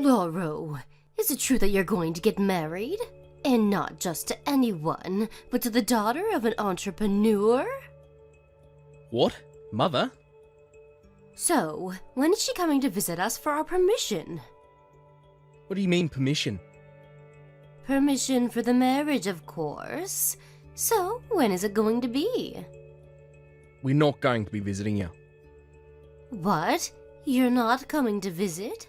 Lauro, is it true that you're going to get married? And not just to anyone, but to the daughter of an entrepreneur? What? Mother? So, when is she coming to visit us for our permission? What do you mean, permission? Permission for the marriage, of course. So, when is it going to be? We're not going to be visiting you. What? You're not coming to visit?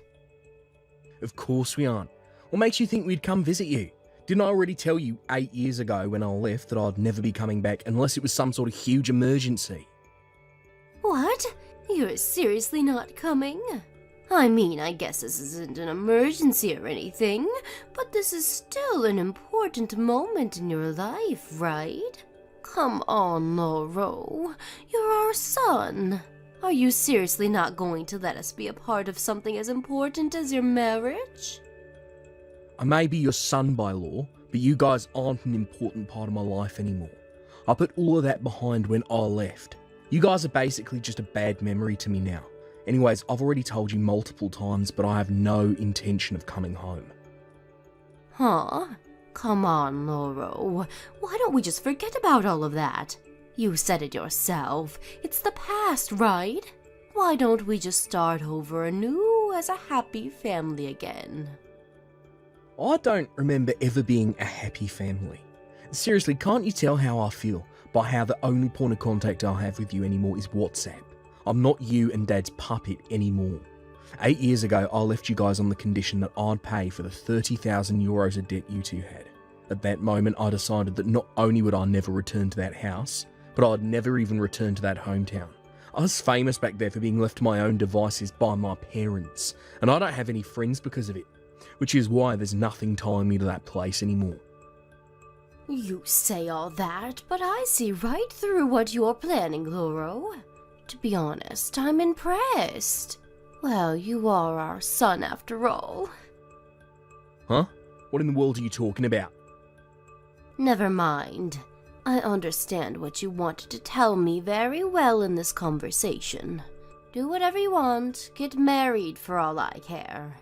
Of course we aren't. What makes you think we'd come visit you? Didn't I already tell you 8 years ago when I left that I'd never be coming back unless it was some sort of huge emergency? What? You're seriously not coming? I mean, I guess this isn't an emergency or anything, but this is still an important moment in your life, right? Come on, Lauro. You're our son. Are you seriously not going to let us be a part of something as important as your marriage? I may be your son by law, but you guys aren't an important part of my life anymore. I put all of that behind when I left. You guys are basically just a bad memory to me now. Anyways, I've already told you multiple times, but I have no intention of coming home. Huh? Come on, Lauro. Why don't we just forget about all of that? You said it yourself. It's the past, right? Why don't we just start over anew as a happy family again? I don't remember ever being a happy family. Seriously, can't you tell how I feel by how the only point of contact I have with you anymore is WhatsApp? I'm not you and Dad's puppet anymore. 8 years ago, I left you guys on the condition that I'd pay for the 30,000 euros of debt you two had. At that moment, I decided that not only would I never return to that house, but I'd never even return to that hometown. I was famous back there for being left to my own devices by my parents, and I don't have any friends because of it, which is why there's nothing tying me to that place anymore. You say all that, but I see right through what you're planning, Lauro. To be honest, I'm impressed. Well, you are our son after all. Huh? What in the world are you talking about? Never mind. I understand what you wanted to tell me very well in this conversation. Do whatever you want. Get married for all I care.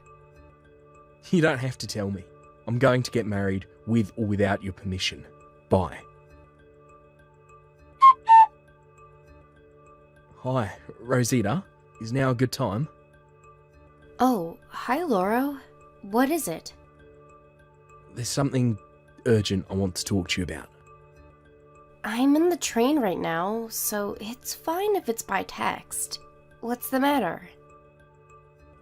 You don't have to tell me. I'm going to get married with or without your permission. Bye. Hi, Rosita. Is now a good time? Oh, hi, Lauro. What is it? There's something urgent I want to talk to you about. I'm in the train right now, so it's fine if it's by text. What's the matter?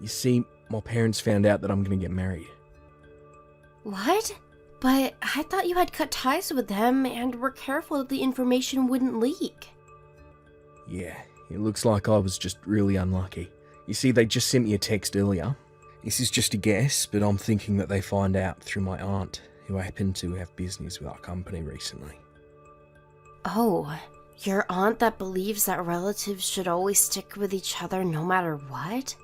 You see, my parents found out that I'm going to get married. What? But I thought you had cut ties with them and were careful that the information wouldn't leak. Yeah, it looks like I was just really unlucky. You see, they just sent me a text earlier. This is just a guess, but I'm thinking that they find out through my aunt, who happened to have business with our company recently. Oh, your aunt that believes that relatives should always stick with each other no matter what?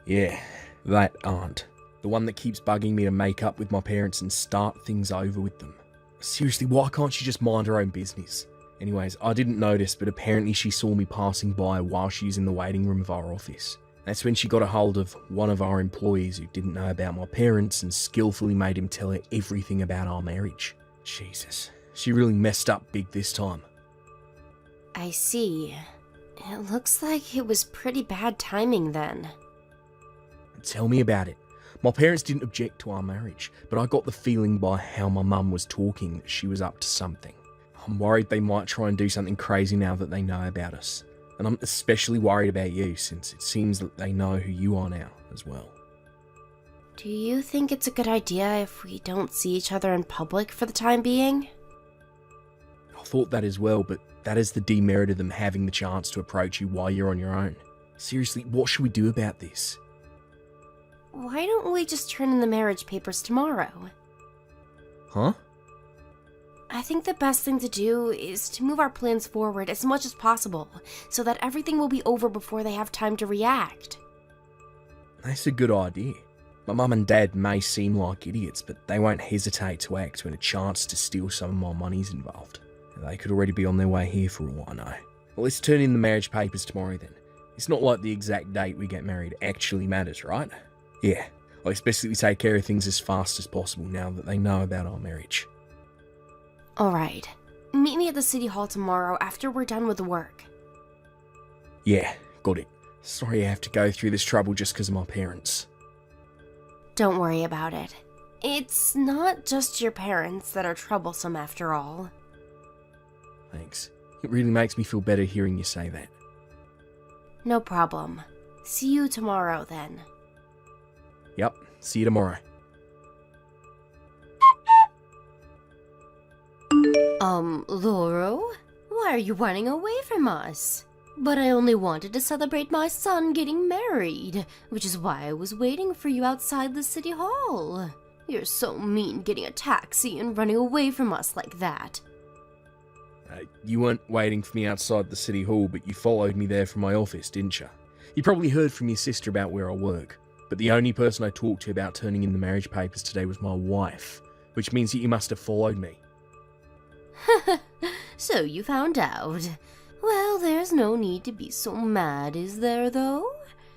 Yeah, that aunt. The one that keeps bugging me to make up with my parents and start things over with them. Seriously, why can't she just mind her own business? Anyways, I didn't notice, but apparently she saw me passing by while she was in the waiting room of our office. That's when she got a hold of one of our employees who didn't know about my parents and skillfully made him tell her everything about our marriage. Jesus, she really messed up big this time. I see. It looks like it was pretty bad timing then. Tell me about it. My parents didn't object to our marriage, but I got the feeling by how my mum was talking that she was up to something. I'm worried they might try and do something crazy now that they know about us. And I'm especially worried about you, since it seems that they know who you are now as well. Do you think it's a good idea if we don't see each other in public for the time being? I thought that as well, but that is the demerit of them having the chance to approach you while you're on your own. Seriously, what should we do about this? Why don't we just turn in the marriage papers tomorrow? Huh? I think the best thing to do is to move our plans forward as much as possible, so that everything will be over before they have time to react. That's a good idea. My mum and dad may seem like idiots, but they won't hesitate to act when a chance to steal some of my money's involved. They could already be on their way here for all I know. Well, let's turn in the marriage papers tomorrow then. It's not like the exact date we get married actually matters, right? Yeah, I expect that we take care of things as fast as possible now that they know about our marriage. Alright. Meet me at the city hall tomorrow after we're done with work. Yeah, got it. Sorry I have to go through this trouble just because of my parents. Don't worry about it. It's not just your parents that are troublesome after all. Thanks. It really makes me feel better hearing you say that. No problem. See you tomorrow then. Yep, see you tomorrow. Lauro? Why are you running away from us? But I only wanted to celebrate my son getting married, which is why I was waiting for you outside the city hall. You're so mean getting a taxi and running away from us like that. You weren't waiting for me outside the city hall, but you followed me there from my office, didn't you? You probably heard from your sister about where I work, but the only person I talked to about turning in the marriage papers today was my wife, which means that you must have followed me. So you found out. Well, there's no need to be so mad, is there, though?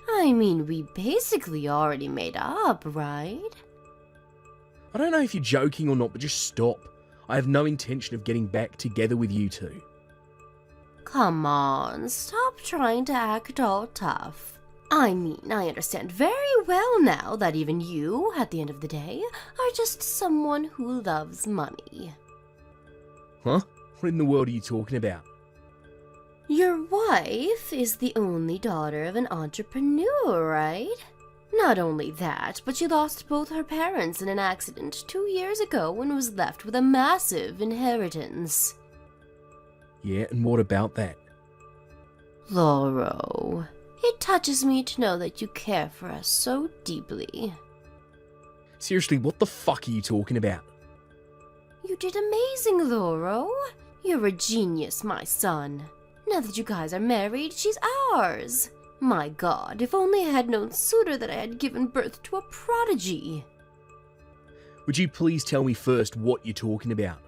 I mean, we basically already made up, right? I don't know if you're joking or not, but just stop. I have no intention of getting back together with you two. Come on, stop trying to act all tough. I mean, I understand very well now that even you, at the end of the day, are just someone who loves money. Huh? What in the world are you talking about? Your wife is the only daughter of an entrepreneur, right? Not only that, but she lost both her parents in an accident 2 years ago and was left with a massive inheritance. Yeah, and what about that? Lauro, it touches me to know that you care for us so deeply. Seriously, what the fuck are you talking about? You did amazing, Lauro. You're a genius, my son. Now that you guys are married, she's ours. My God, if only I had known sooner that I had given birth to a prodigy. Would you please tell me first what you're talking about?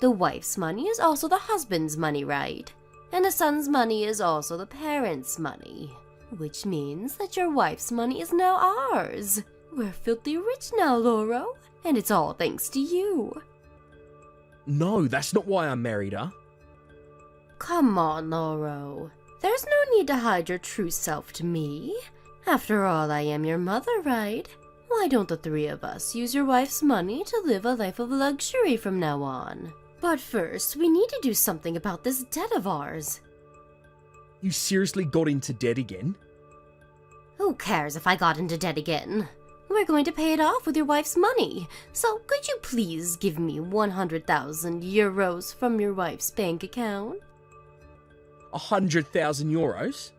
The wife's money is also the husband's money, right? And the son's money is also the parents' money. Which means that your wife's money is now ours. We're filthy rich now, Lauro, and it's all thanks to you. No, that's not why I married her. Come on, Lauro. There's no need to hide your true self to me. After all, I am your mother, right? Why don't the three of us use your wife's money to live a life of luxury from now on? But first, we need to do something about this debt of ours. You seriously got into debt again? Who cares if I got into debt again? We're going to pay it off with your wife's money. So could you please give me 100,000 euros from your wife's bank account? 100,000 euros?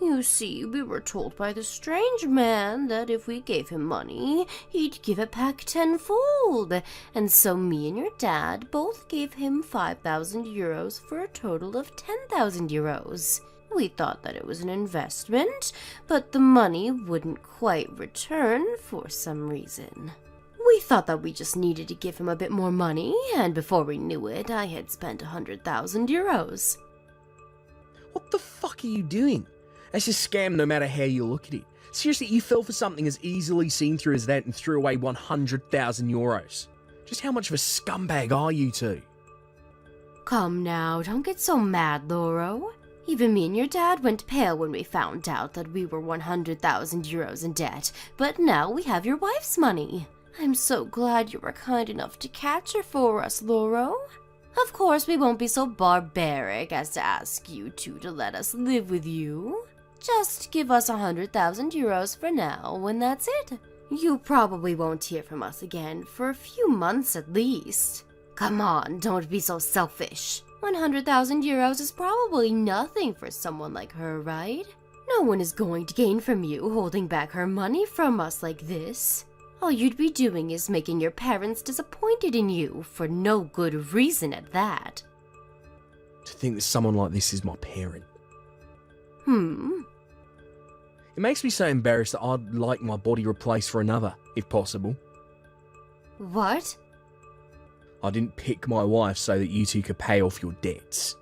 You see, we were told by the strange man that if we gave him money, he'd give it back tenfold. And so me and your dad both gave him 5,000 euros for a total of 10,000 euros. We thought that it was an investment, but the money wouldn't quite return for some reason. We thought that we just needed to give him a bit more money, and before we knew it, I had spent 100,000 euros. What the fuck are you doing? That's a scam no matter how you look at it. Seriously, you fell for something as easily seen through as that and threw away 100,000 euros. Just how much of a scumbag are you two? Come now, don't get so mad, Lauro. Even me and your dad went pale when we found out that we were 100,000 euros in debt, but now we have your wife's money. I'm so glad you were kind enough to catch her for us, Lauro. Of course, we won't be so barbaric as to ask you two to let us live with you. Just give us 100,000 euros for now, and that's it. You probably won't hear from us again for a few months at least. Come on, don't be so selfish. 100,000 euros is probably nothing for someone like her, right? No one is going to gain from you holding back her money from us like this. All you'd be doing is making your parents disappointed in you for no good reason at that. To think that someone like this is my parent. It makes me so embarrassed that I'd like my body replaced for another, if possible. What? I didn't pick my wife so that you two could pay off your debts.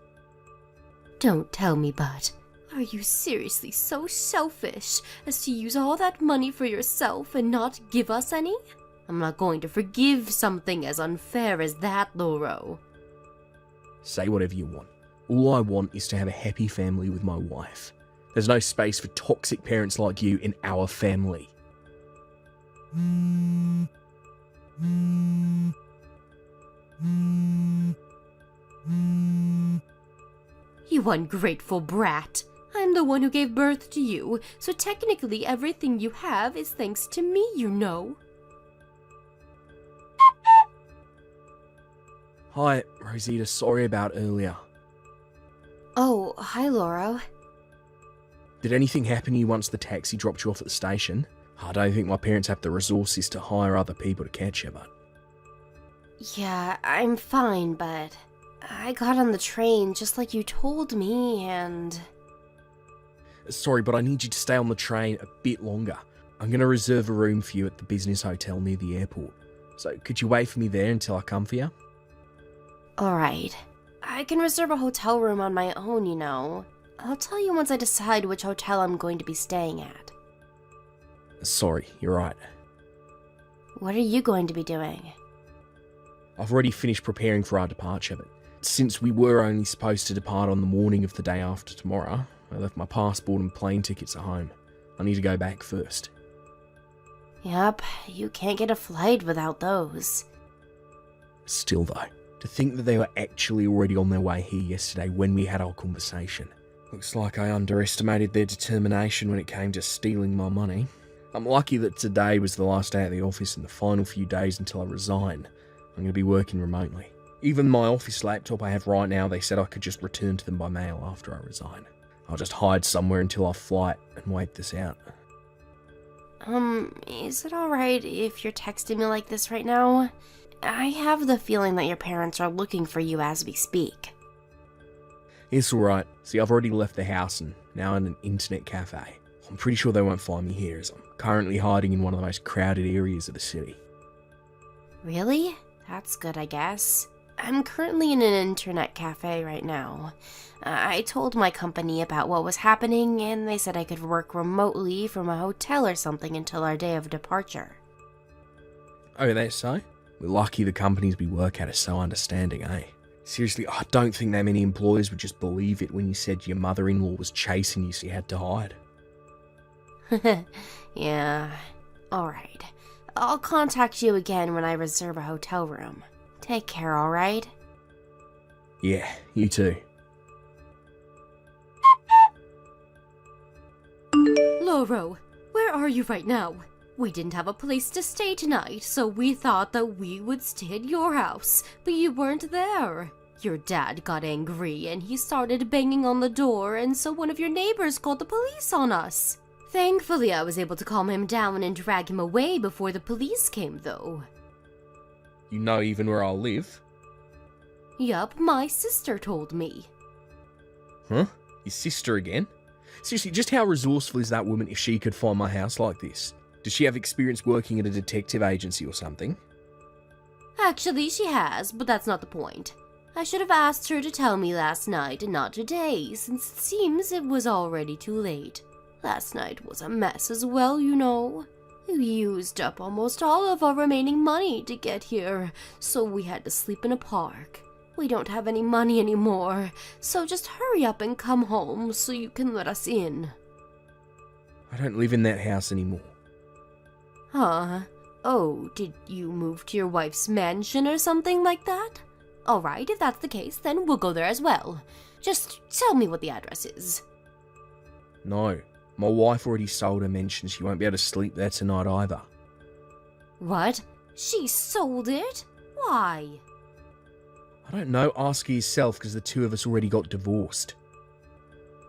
Don't tell me, but Are you seriously so selfish as to use all that money for yourself and not give us any? I'm not going to forgive something as unfair as that, Lauro. Say whatever you want. All I want is to have a happy family with my wife. There's no space for toxic parents like you in our family. You ungrateful brat. I'm the one who gave birth to you, so technically everything you have is thanks to me, you know. Hi, Rosita, sorry about earlier. Oh, hi, Lauro. Did anything happen to you once the taxi dropped you off at the station? I don't think my parents have the resources to hire other people to catch you, but... Yeah, I'm fine, but I got on the train just like you told me, and... Sorry, but I need you to stay on the train a bit longer. I'm going to reserve a room for you at the business hotel near the airport. So could you wait for me there until I come for you? Alright. I can reserve a hotel room on my own, you know. I'll tell you once I decide which hotel I'm going to be staying at. Sorry, you're right. What are you going to be doing? I've already finished preparing for our departure, but since we were only supposed to depart on the morning of the day after tomorrow, I left my passport and plane tickets at home. I need to go back first. Yep, you can't get a flight without those. Still though, to think that they were actually already on their way here yesterday when we had our conversation. Looks like I underestimated their determination when it came to stealing my money. I'm lucky that today was the last day at the office and the final few days until I resign. I'm going to be working remotely. Even my office laptop I have right now, they said I could just return to them by mail after I resign. I'll just hide somewhere until I flight and wait this out. Is it alright if you're texting me like this right now? I have the feeling that your parents are looking for you as we speak. It's alright. See, I've already left the house and now in an internet cafe. I'm pretty sure they won't find me here as I'm currently hiding in one of the most crowded areas of the city. Really? That's good, I guess. I'm currently in an internet cafe right now. I told my company about what was happening, and they said I could work remotely from a hotel or something until our day of departure. Oh, that's so? We're lucky the companies we work at are so understanding, eh? Seriously, I don't think that many employers would just believe it when you said your mother-in-law was chasing you so you had to hide. Yeah, alright. I'll contact you again when I reserve a hotel room. Take care, alright? Yeah, you too. Lauro, where are you right now? We didn't have a place to stay tonight, so we thought that we would stay at your house, but you weren't there. Your dad got angry and he started banging on the door, and so one of your neighbors called the police on us. Thankfully, I was able to calm him down and drag him away before the police came, though. You know even where I live? Yup, my sister told me. Huh? Your sister again? Seriously, just how resourceful is that woman if she could find my house like this? Does she have experience working at a detective agency or something? Actually, she has, but that's not the point. I should have asked her to tell me last night and not today, since it seems it was already too late. Last night was a mess as well, you know. We used up almost all of our remaining money to get here, so we had to sleep in a park. We don't have any money anymore, so just hurry up and come home so you can let us in. I don't live in that house anymore. Huh? Oh, did you move to your wife's mansion or something like that? Alright, if that's the case, then we'll go there as well. Just tell me what the address is. No, my wife already sold her mansion. She won't be able to sleep there tonight either. What? She sold it? Why? I don't know, ask her yourself because the two of us already got divorced.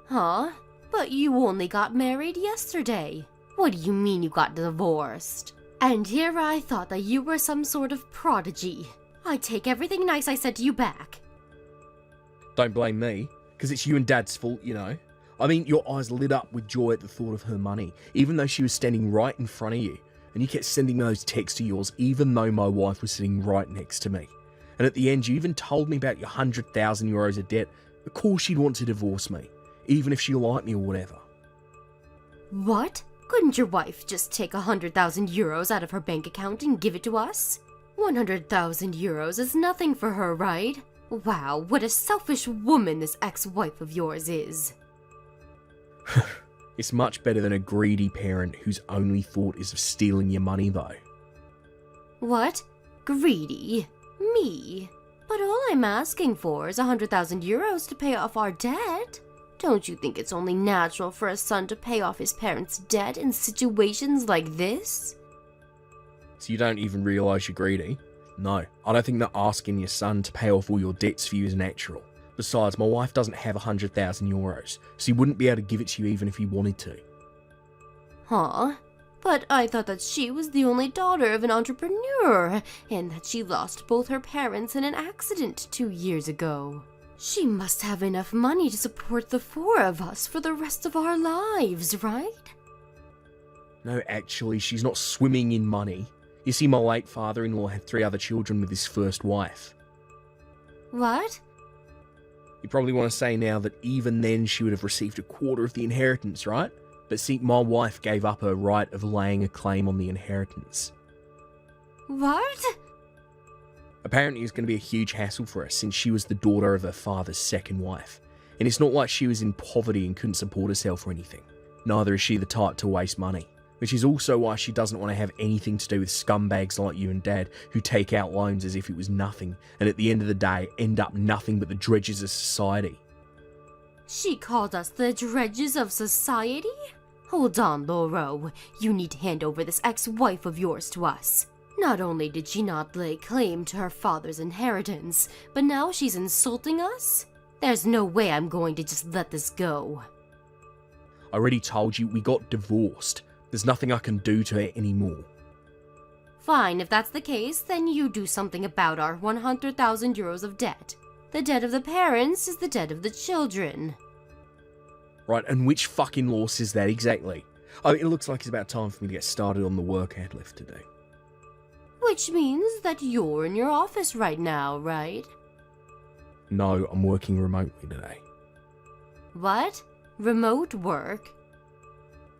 Huh? But you only got married yesterday. What do you mean you got divorced? And here I thought that you were some sort of prodigy. I take everything nice I said to you back. Don't blame me, because it's you and Dad's fault, you know. I mean, your eyes lit up with joy at the thought of her money, even though she was standing right in front of you. And you kept sending those texts to yours, even though my wife was sitting right next to me. And at the end, you even told me about your €100,000 of debt. Of course she'd want to divorce me. even if she liked me or whatever. What? Couldn't your wife just take 100,000 euros out of her bank account and give it to us? 100,000 euros is nothing for her, right? Wow, what a selfish woman this ex-wife of yours is. It's much better than a greedy parent whose only thought is of stealing your money, though. What? Greedy? Me? But all I'm asking for is 100,000 euros to pay off our debt. Don't you think it's only natural for a son to pay off his parents' debt in situations like this? So you don't even realise you're greedy? No, I don't think that asking your son to pay off all your debts for you is natural. Besides, my wife doesn't have 100,000 euros, so he wouldn't be able to give it to you even if he wanted to. Huh? But I thought that she was the only daughter of an entrepreneur, and that she lost both her parents in an accident 2 years ago. She must have enough money to support the 4 of us for the rest of our lives, right? No, actually, she's not swimming in money. You see, my late father-in-law had 3 other children with his first wife. What? You probably want to say now that even then she would have received a quarter of the inheritance, right? But see, my wife gave up her right of laying a claim on the inheritance. What? Apparently it's going to be a huge hassle for her since she was the daughter of her father's second wife. And it's not like she was in poverty and couldn't support herself or anything. Neither is she the type to waste money. Which is also why she doesn't want to have anything to do with scumbags like you and Dad who take out loans as if it was nothing and at the end of the day end up nothing but the dredges of society. She called us the dredges of society? Hold on, Lauro. You need to hand over this ex-wife of yours to us. Not only did she not lay claim to her father's inheritance, but now she's insulting us? There's no way I'm going to just let this go. I already told you we got divorced. There's nothing I can do to her anymore. Fine, if that's the case, then you do something about our 100,000 euros of debt. The debt of the parents is the debt of the children. Right, and which fucking law says that exactly? Oh, it looks like it's about time for me to get started on the work I had left to do. Which means that you're in your office right now, right? No, I'm working remotely today. What? Remote work?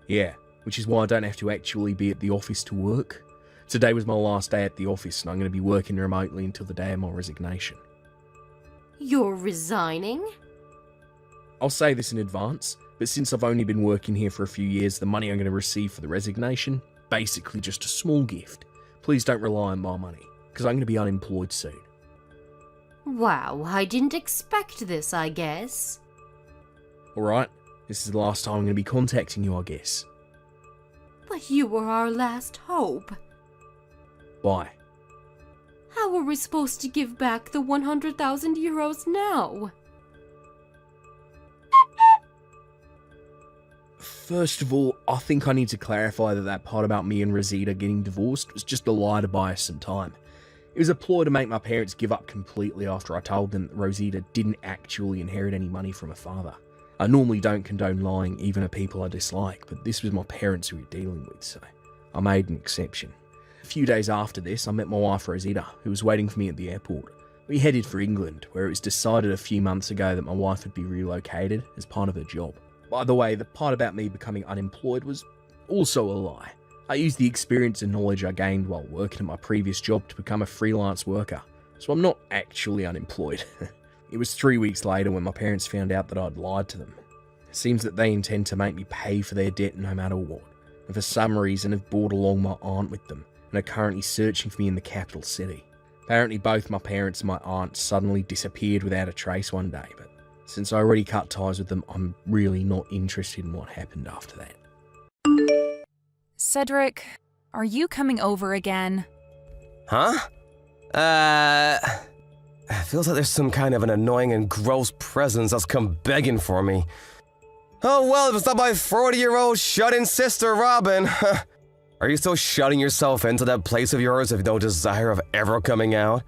Yeah, which is why I don't have to actually be at the office to work. Today was my last day at the office and I'm going to be working remotely until the day of my resignation. You're resigning? I'll say this in advance, but since I've only been working here for a few years, the money I'm going to receive for the resignation, basically just a small gift. Please don't rely on my money, because I'm going to be unemployed soon. Wow, I didn't expect this, I guess. Alright, this is the last time I'm going to be contacting you, I guess. But you were our last hope. Bye. How are we supposed to give back the 100,000 euros now? First of all, I think I need to clarify that part about me and Rosita getting divorced was just a lie to buy us some time. It was a ploy to make my parents give up completely after I told them that Rosita didn't actually inherit any money from her father. I normally don't condone lying even to people I dislike, but this was my parents who we were dealing with, so I made an exception. A few days after this, I met my wife Rosita, who was waiting for me at the airport. We headed for England, where it was decided a few months ago that my wife would be relocated as part of her job. By the way, the part about me becoming unemployed was also a lie. I used the experience and knowledge I gained while working at my previous job to become a freelance worker, so I'm not actually unemployed. It was 3 weeks later when my parents found out that I'd lied to them. It seems that they intend to make me pay for their debt no matter what, and for some reason have brought along my aunt with them, and are currently searching for me in the capital city. Apparently both my parents and my aunt suddenly disappeared without a trace one day, but since I already cut ties with them, I'm really not interested in what happened after that. Cedric, are you coming over again? Huh? Feels like there's some kind of an annoying and gross presence that's come begging for me. Oh well, if it's not my 40-year-old shut-in sister, Robin. Are you still shutting yourself into that place of yours with no desire of ever coming out?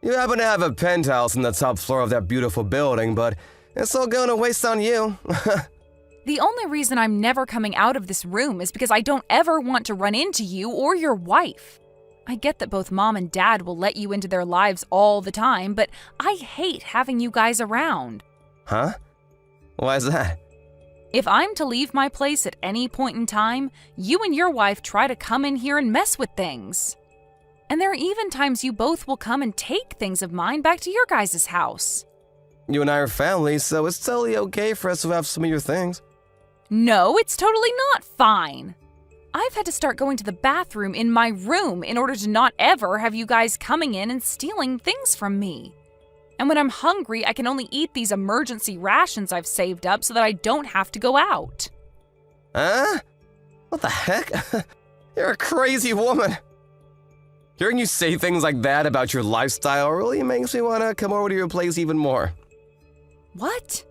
You happen to have a penthouse on the top floor of that beautiful building, but it's all going to waste on you. The only reason I'm never coming out of this room is because I don't ever want to run into you or your wife. I get that both Mom and Dad will let you into their lives all the time, but I hate having you guys around. Huh? Why is that? If I'm to leave my place at any point in time, you and your wife try to come in here and mess with things. And there are even times you both will come and take things of mine back to your guys' house. You and I are family, so it's totally okay for us to have some of your things. No, it's totally not fine. I've had to start going to the bathroom in my room in order to not ever have you guys coming in and stealing things from me. And when I'm hungry, I can only eat these emergency rations I've saved up so that I don't have to go out. Huh? What the heck? You're a crazy woman. Hearing you say things like that about your lifestyle really makes me want to come over to your place even more. What?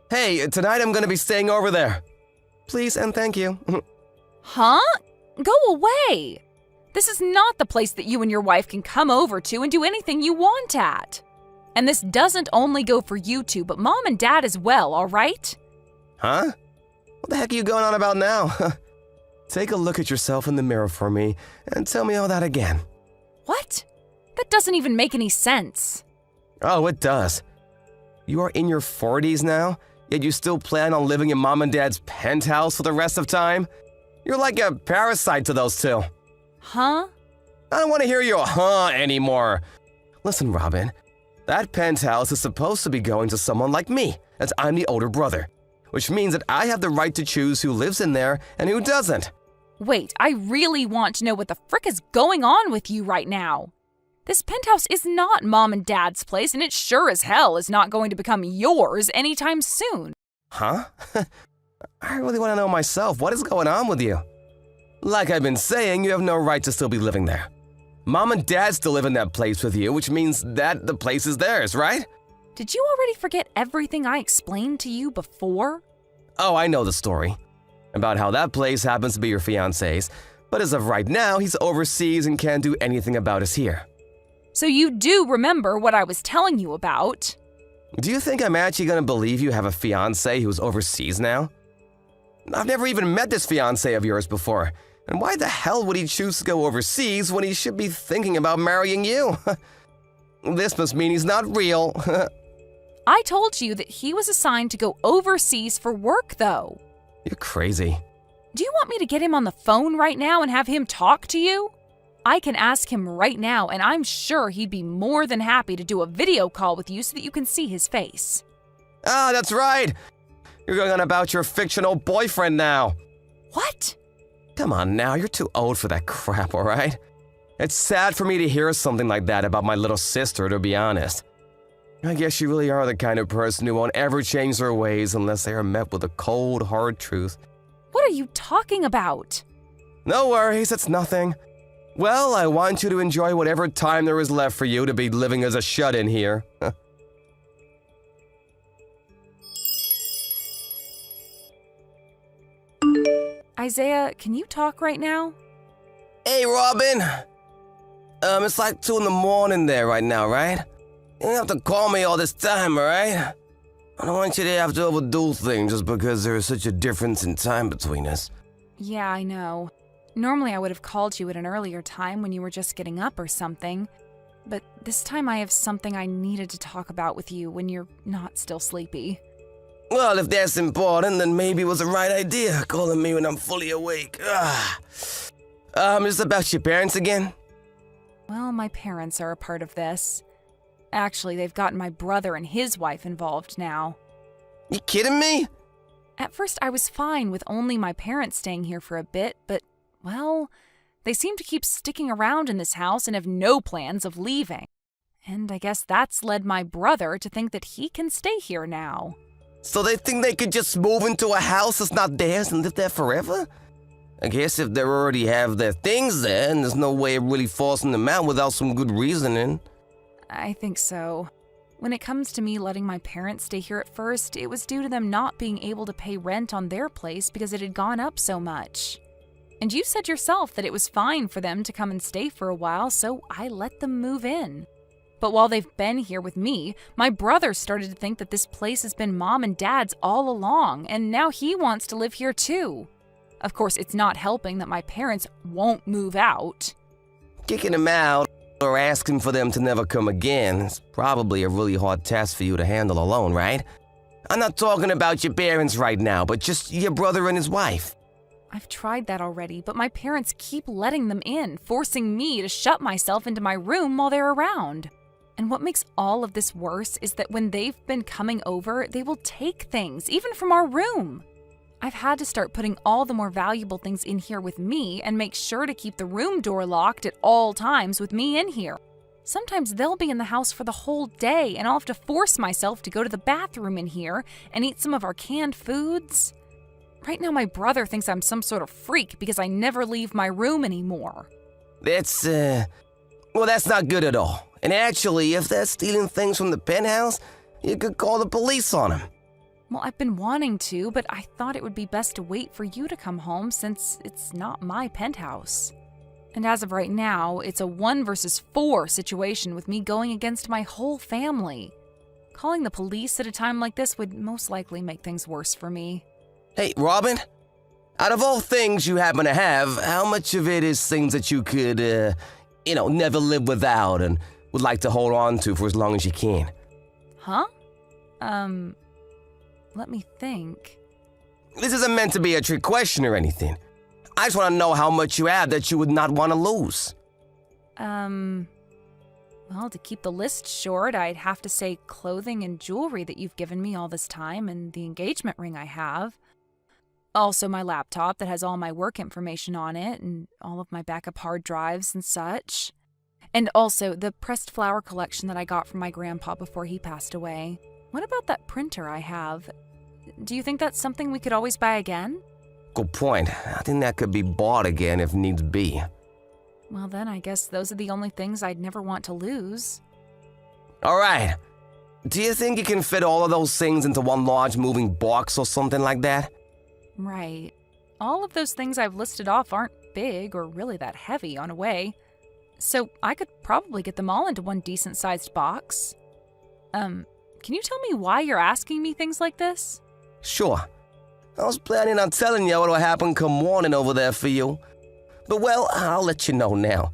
Hey, tonight I'm going to be staying over there. Please and thank you. Huh? Go away. This is not the place that you and your wife can come over to and do anything you want at. And this doesn't only go for you two, but Mom and Dad as well, all right? Huh? What the heck are you going on about now? Take a look at yourself in the mirror for me and tell me all that again. What? That doesn't even make any sense. Oh, it does. You are in your 40s now, yet you still plan on living in Mom and Dad's penthouse for the rest of time? You're like a parasite to those two. Huh? I don't want to hear your huh anymore. Listen, Robin, that penthouse is supposed to be going to someone like me, as I'm the older brother, which means that I have the right to choose who lives in there and who doesn't. Wait, I really want to know what the frick is going on with you right now. This penthouse is not Mom and Dad's place, and it sure as hell is not going to become yours anytime soon. Huh? I really want to know myself. What is going on with you? Like I've been saying, you have no right to still be living there. Mom and Dad still live in that place with you, which means that the place is theirs, right? Did you already forget everything I explained to you before? Oh, I know the story. About how that place happens to be your fiancé's, but as of right now, he's overseas and can't do anything about us here. So you do remember what I was telling you about. Do you think I'm actually going to believe you have a fiancé who's overseas now? I've never even met this fiancé of yours before, and why the hell would he choose to go overseas when he should be thinking about marrying you? This must mean he's not real. I told you that he was assigned to go overseas for work, though. You're crazy. Do you want me to get him on the phone right now and have him talk to you? I can ask him right now, and I'm sure he'd be more than happy to do a video call with you so that you can see his face. Ah, that's right. You're going on about your fictional boyfriend now. What? Come on now, you're too old for that crap, all right? It's sad for me to hear something like that about my little sister, to be honest. I guess you really are the kind of person who won't ever change their ways unless they are met with a cold, hard truth. What are you talking about? No worries, it's nothing. Well, I want you to enjoy whatever time there is left for you to be living as a shut-in here. Isaiah, can you talk right now? Hey, Robin. It's like 2 in the morning there right now, right? You don't have to call me all this time, alright? I don't want you to have to overdo things just because there is such a difference in time between us. Yeah, I know. Normally I would have called you at an earlier time when you were just getting up or something. But this time I have something I needed to talk about with you when you're not still sleepy. Well, if that's important, then maybe it was the right idea, calling me when I'm fully awake. Is it about your parents again? Well, my parents are a part of this. Actually, they've gotten my brother and his wife involved now. You kidding me? At first, I was fine with only my parents staying here for a bit, but, well, they seem to keep sticking around in this house and have no plans of leaving. And I guess that's led my brother to think that he can stay here now. So they think they could just move into a house that's not theirs and live there forever? I guess if they already have their things there, and there's no way of really forcing them out without some good reasoning. I think so. When it comes to me letting my parents stay here at first, it was due to them not being able to pay rent on their place because it had gone up so much. And you said yourself that it was fine for them to come and stay for a while, so I let them move in. But while they've been here with me, my brother started to think that this place has been Mom and Dad's all along, and now he wants to live here too. Of course, it's not helping that my parents won't move out. Kicking them out or asking for them to never come again is probably a really hard task for you to handle alone, right? I'm not talking about your parents right now, but just your brother and his wife. I've tried that already, but my parents keep letting them in, forcing me to shut myself into my room while they're around. And what makes all of this worse is that when they've been coming over, they will take things, even from our room. I've had to start putting all the more valuable things in here with me and make sure to keep the room door locked at all times with me in here. Sometimes they'll be in the house for the whole day, and I'll have to force myself to go to the bathroom in here and eat some of our canned foods. Right now, my brother thinks I'm some sort of freak because I never leave my room anymore. That's not good at all. And actually, if they're stealing things from the penthouse, you could call the police on them. Well, I've been wanting to, but I thought it would be best to wait for you to come home since it's not my penthouse. And as of right now, it's a 1 versus 4 situation with me going against my whole family. Calling the police at a time like this would most likely make things worse for me. Hey, Robin, out of all things you happen to have, how much of it is things that you could, never live without and would like to hold on to for as long as you can? Huh? Let me think. This isn't meant to be a trick question or anything. I just want to know how much you have that you would not want to lose. Well, to keep the list short, I'd have to say clothing and jewelry that you've given me all this time and the engagement ring I have. Also my laptop that has all my work information on it and all of my backup hard drives and such. And also the pressed flower collection that I got from my grandpa before he passed away. What about that printer I have? Do you think that's something we could always buy again? Good point. I think that could be bought again if needs be. Well, then I guess those are the only things I'd never want to lose. All right. Do you think you can fit all of those things into one large moving box or something like that? Right. All of those things I've listed off aren't big or really that heavy on a way. So I could probably get them all into one decent-sized box. Can you tell me why you're asking me things like this? Sure. I was planning on telling you what will happen come morning over there for you. But well, I'll let you know now.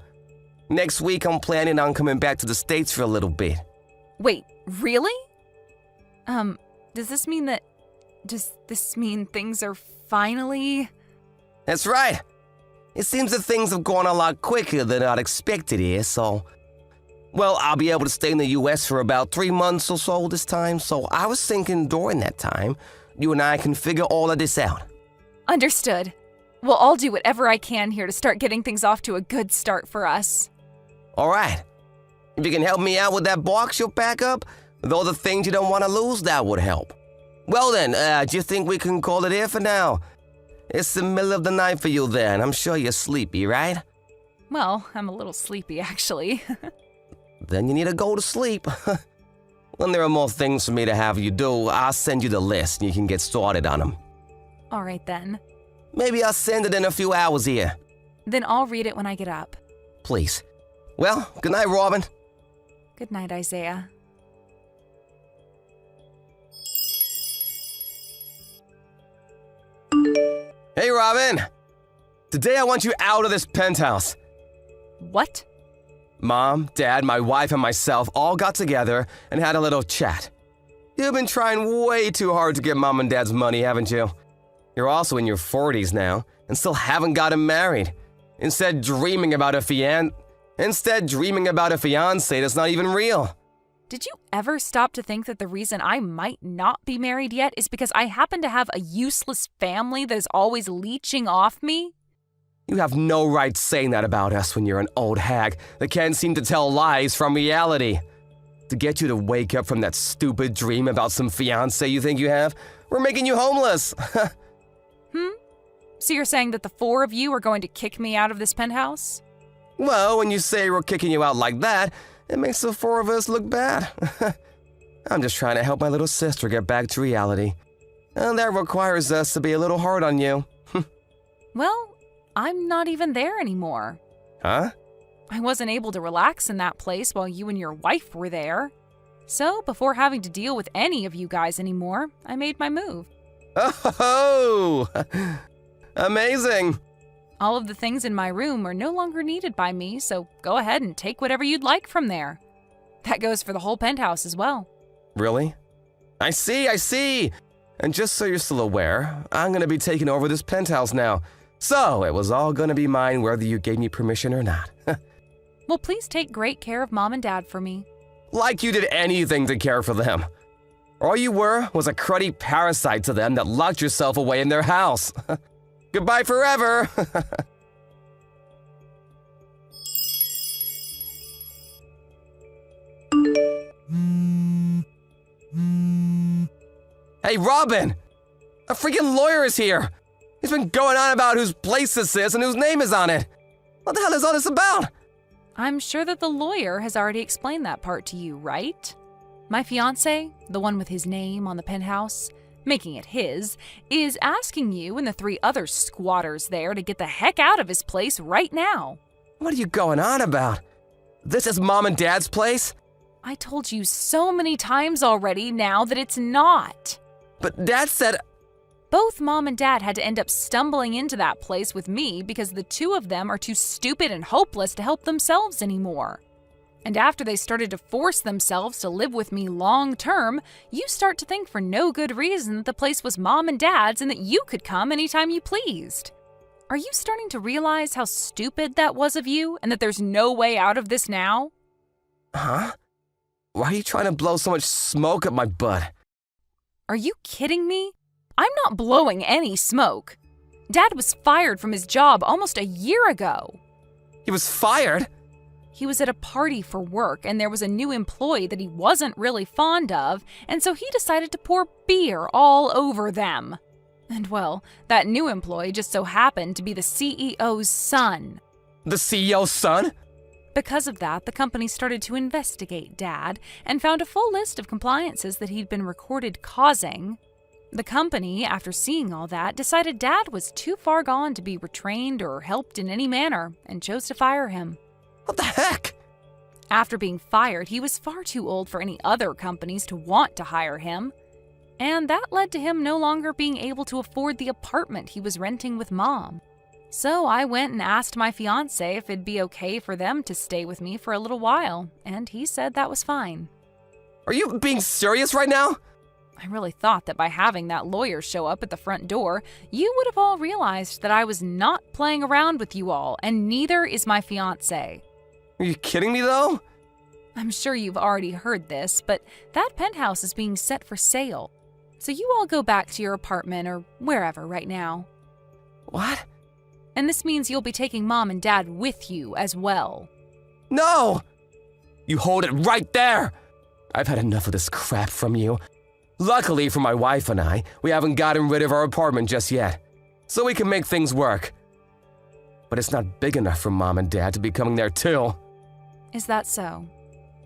Next week I'm planning on coming back to the States for a little bit. Wait, really? Does this mean things are finally... That's right. It seems that things have gone a lot quicker than I'd expected here, so... Well, I'll be able to stay in the U.S. for about 3 months or so this time, so I was thinking during that time, you and I can figure all of this out. Understood. Well, I'll do whatever I can here to start getting things off to a good start for us. All right. If you can help me out with that box you'll pack up, with all the things you don't want to lose, that would help. Well then, do you think we can call it here for now? It's the middle of the night for you there, and I'm sure you're sleepy, right? Well, I'm a little sleepy, actually. Then you need to go to sleep. When there are more things for me to have you do, I'll send you the list and you can get started on them. All right, then. Maybe I'll send it in a few hours here. Then I'll read it when I get up. Please. Well, good night, Robin. Good night, Isaiah. Hey, Robin. Today I want you out of this penthouse. What? Mom, Dad, my wife, and myself all got together and had a little chat. You've been trying way too hard to get Mom and Dad's money, haven't you? You're also in your 40s now and still haven't gotten married. Instead dreaming about a fiancé that's not even real. Did you ever stop to think that the reason I might not be married yet is because I happen to have a useless family that is always leeching off me? You have no right saying that about us when you're an old hag that can't seem to tell lies from reality. To get you to wake up from that stupid dream about some fiancé you think you have, we're making you homeless. So you're saying that the 4 of you are going to kick me out of this penthouse? Well, when you say we're kicking you out like that, it makes the 4 of us look bad. I'm just trying to help my little sister get back to reality. And that requires us to be a little hard on you. Well, I'm not even there anymore. Huh? I wasn't able to relax in that place while you and your wife were there. So, before having to deal with any of you guys anymore, I made my move. Oh! Amazing! All of the things in my room are no longer needed by me, so go ahead and take whatever you'd like from there. That goes for the whole penthouse as well. Really? I see. And just so you're still aware, I'm gonna be taking over this penthouse now. So it was all gonna be mine whether you gave me permission or not. Well, please take great care of Mom and Dad for me. Like you did anything to care for them. All you were was a cruddy parasite to them that locked yourself away in their house. Goodbye forever. Hey, Robin! A freaking lawyer is here! He's been going on about whose place this is and whose name is on it! What the hell is all this about? I'm sure that the lawyer has already explained that part to you, right? My fiancé, the one with his name on the penthouse, making it his, is asking you and the 3 other squatters there to get the heck out of his place right now. What are you going on about? This is Mom and Dad's place? I told you so many times already now that it's not. But Dad said... Both Mom and Dad had to end up stumbling into that place with me because the 2 of them are too stupid and hopeless to help themselves anymore. And after they started to force themselves to live with me long term, you start to think for no good reason that the place was Mom and Dad's and that you could come anytime you pleased. Are you starting to realize how stupid that was of you and that there's no way out of this now? Huh? Why are you trying to blow so much smoke up my butt? Are you kidding me? I'm not blowing any smoke. Dad was fired from his job almost a year ago. He was fired? He was at a party for work and there was a new employee that he wasn't really fond of, and so he decided to pour beer all over them. And well, that new employee just so happened to be the CEO's son. The CEO's son? Because of that, the company started to investigate Dad and found a full list of compliances that he'd been recorded causing. The company, after seeing all that, decided Dad was too far gone to be retrained or helped in any manner and chose to fire him. What the heck? After being fired, he was far too old for any other companies to want to hire him. And that led to him no longer being able to afford the apartment he was renting with Mom. So I went and asked my fiancé if it'd be okay for them to stay with me for a little while, and he said that was fine. Are you being serious right now? I really thought that by having that lawyer show up at the front door, you would have all realized that I was not playing around with you all, and neither is my fiancé. Are you kidding me though? I'm sure you've already heard this, but that penthouse is being set for sale. So you all go back to your apartment or wherever right now. What? And this means you'll be taking Mom and Dad with you as well. No! You hold it right there! I've had enough of this crap from you. Luckily for my wife and I, we haven't gotten rid of our apartment just yet, so we can make things work. But it's not big enough for Mom and Dad to be coming there too. Is that so?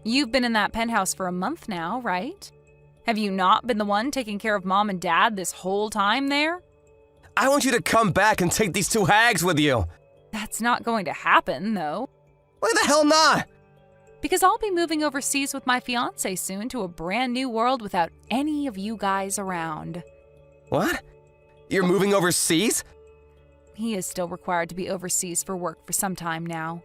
You've been in that penthouse for a month now, right? Have you not been the one taking care of Mom and Dad this whole time there? I want you to come back and take these 2 hags with you. That's not going to happen, though. Why the hell not? Because I'll be moving overseas with my fiancé soon to a brand new world without any of you guys around. What? You're moving overseas? He is still required to be overseas for work for some time now.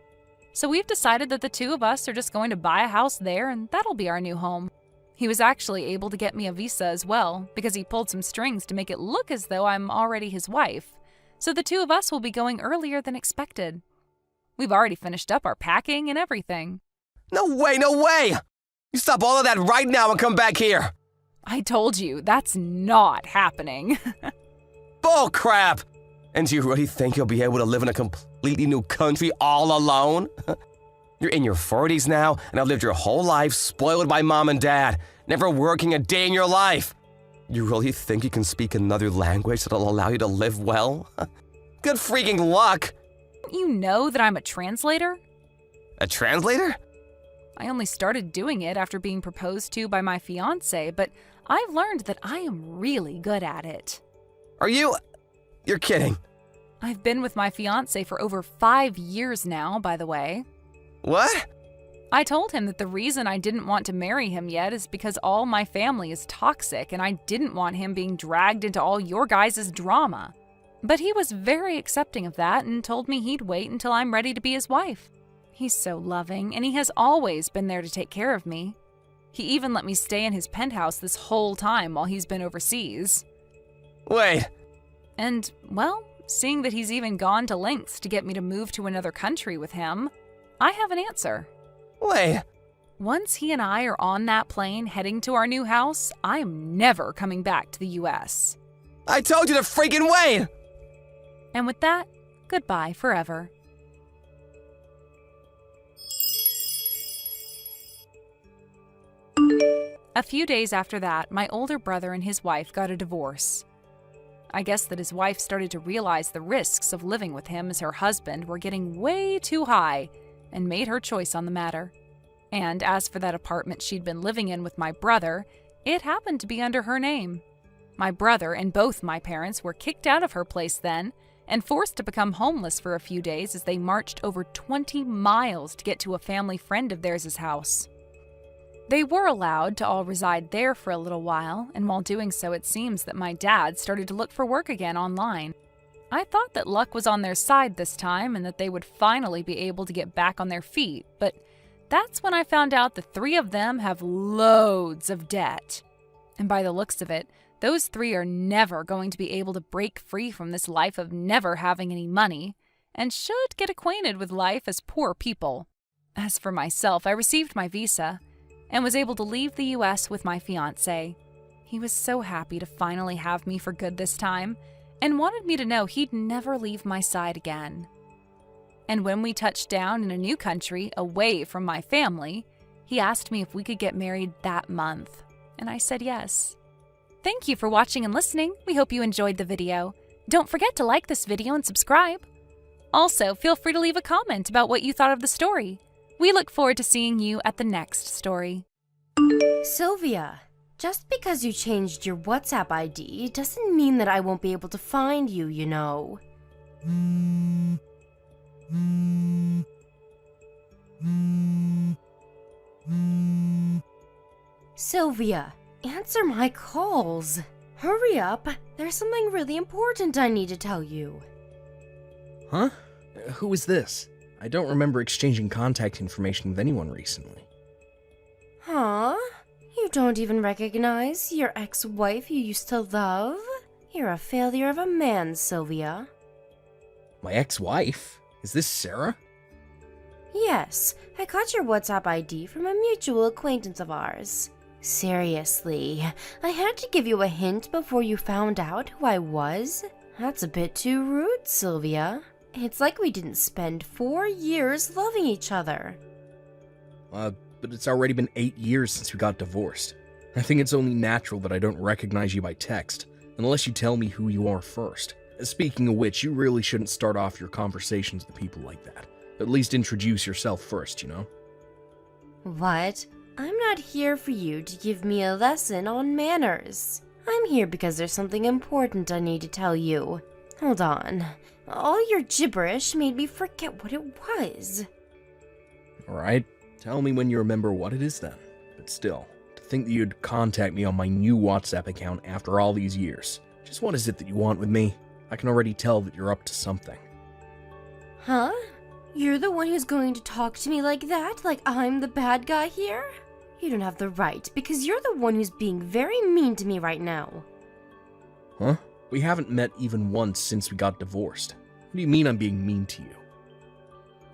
So we've decided that the 2 of us are just going to buy a house there and that'll be our new home. He was actually able to get me a visa as well, because he pulled some strings to make it look as though I'm already his wife. So the 2 of us will be going earlier than expected. We've already finished up our packing and everything. No way, no way! You stop all of that right now and come back here! I told you, that's not happening. Bull crap! And do you really think you'll be able to live in a completely new country all alone? You're in your 40s now and have lived your whole life spoiled by Mom and Dad, never working a day in your life. You really think you can speak another language that'll allow you to live well? Good freaking luck! Don't you know that I'm a translator? A translator? I only started doing it after being proposed to by my fiancé, but I've learned that I am really good at it. Are you... You're kidding. I've been with my fiancé for over 5 years now, by the way. What? I told him that the reason I didn't want to marry him yet is because all my family is toxic and I didn't want him being dragged into all your guys' drama. But he was very accepting of that and told me he'd wait until I'm ready to be his wife. He's so loving and he has always been there to take care of me. He even let me stay in his penthouse this whole time while he's been overseas. Wait, And, well, seeing that he's even gone to lengths to get me to move to another country with him, I have an answer. wait. Once he and I are on that plane heading to our new house, I am never coming back to the US. I told you to freaking wait! And with that, goodbye forever. A few days after that, my older brother and his wife got a divorce. I guess that his wife started to realize the risks of living with him as her husband were getting way too high and made her choice on the matter. And as for that apartment she'd been living in with my brother, it happened to be under her name. My brother and both my parents were kicked out of her place then and forced to become homeless for a few days as they marched over 20 miles to get to a family friend of theirs' house. They were allowed to all reside there for a little while, and while doing so, it seems that my dad started to look for work again online. I thought that luck was on their side this time and that they would finally be able to get back on their feet, but that's when I found out the three of them have loads of debt. And by the looks of it, those three are never going to be able to break free from this life of never having any money, and should get acquainted with life as poor people. As for myself, I received my visa and was able to leave the US with my fiancé. He was so happy to finally have me for good this time, and wanted me to know he'd never leave my side again. And when we touched down in a new country, away from my family, he asked me if we could get married that month, and I said yes. Thank you for watching and listening. We hope you enjoyed the video. Don't forget to like this video and subscribe. Also, feel free to leave a comment about what you thought of the story. We look forward to seeing you at the next story. Sylvia, just because you changed your WhatsApp ID doesn't mean that I won't be able to find you, you know. Sylvia, answer my calls. Hurry up, there's something really important I need to tell you. Huh? Who is this? I don't remember exchanging contact information with anyone recently. Huh? You don't even recognize your ex-wife you used to love? You're a failure of a man, Sylvia. My ex-wife? Is this Sarah? Yes, I got your WhatsApp ID from a mutual acquaintance of ours. Seriously, I had to give you a hint before you found out who I was? That's a bit too rude, Sylvia. It's like we didn't spend 4 years loving each other. But it's already been 8 years since we got divorced. I think it's only natural that I don't recognize you by text, unless you tell me who you are first. Speaking of which, you really shouldn't start off your conversations with people like that. At least introduce yourself first, you know? What? I'm not here for you to give me a lesson on manners. I'm here because there's something important I need to tell you. Hold on. All your gibberish made me forget what it was. Alright, tell me when you remember what it is then. But still, to think that you'd contact me on my new WhatsApp account after all these years. Just what is it that you want with me? I can already tell that you're up to something. Huh? You're the one who's going to talk to me like that? Like I'm the bad guy here? You don't have the right, because you're the one who's being very mean to me right now. Huh? We haven't met even once since we got divorced. What do you mean I'm being mean to you?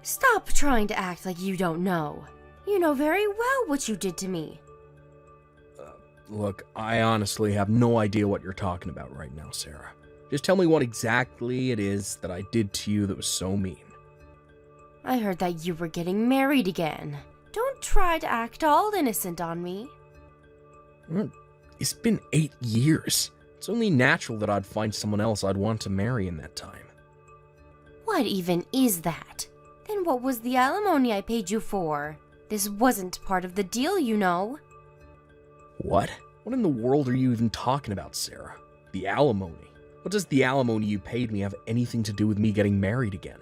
Stop trying to act like you don't know. You know very well what you did to me. Look, I honestly have no idea what you're talking about right now, Sarah. Just tell me what exactly it is that I did to you that was so mean. I heard that you were getting married again. Don't try to act all innocent on me. It's been 8 years. It's only natural that I'd find someone else I'd want to marry in that time. What even is that? Then what was the alimony I paid you for? This wasn't part of the deal, you know. What? What in the world are you even talking about, Sarah? The alimony? What does the alimony you paid me have anything to do with me getting married again?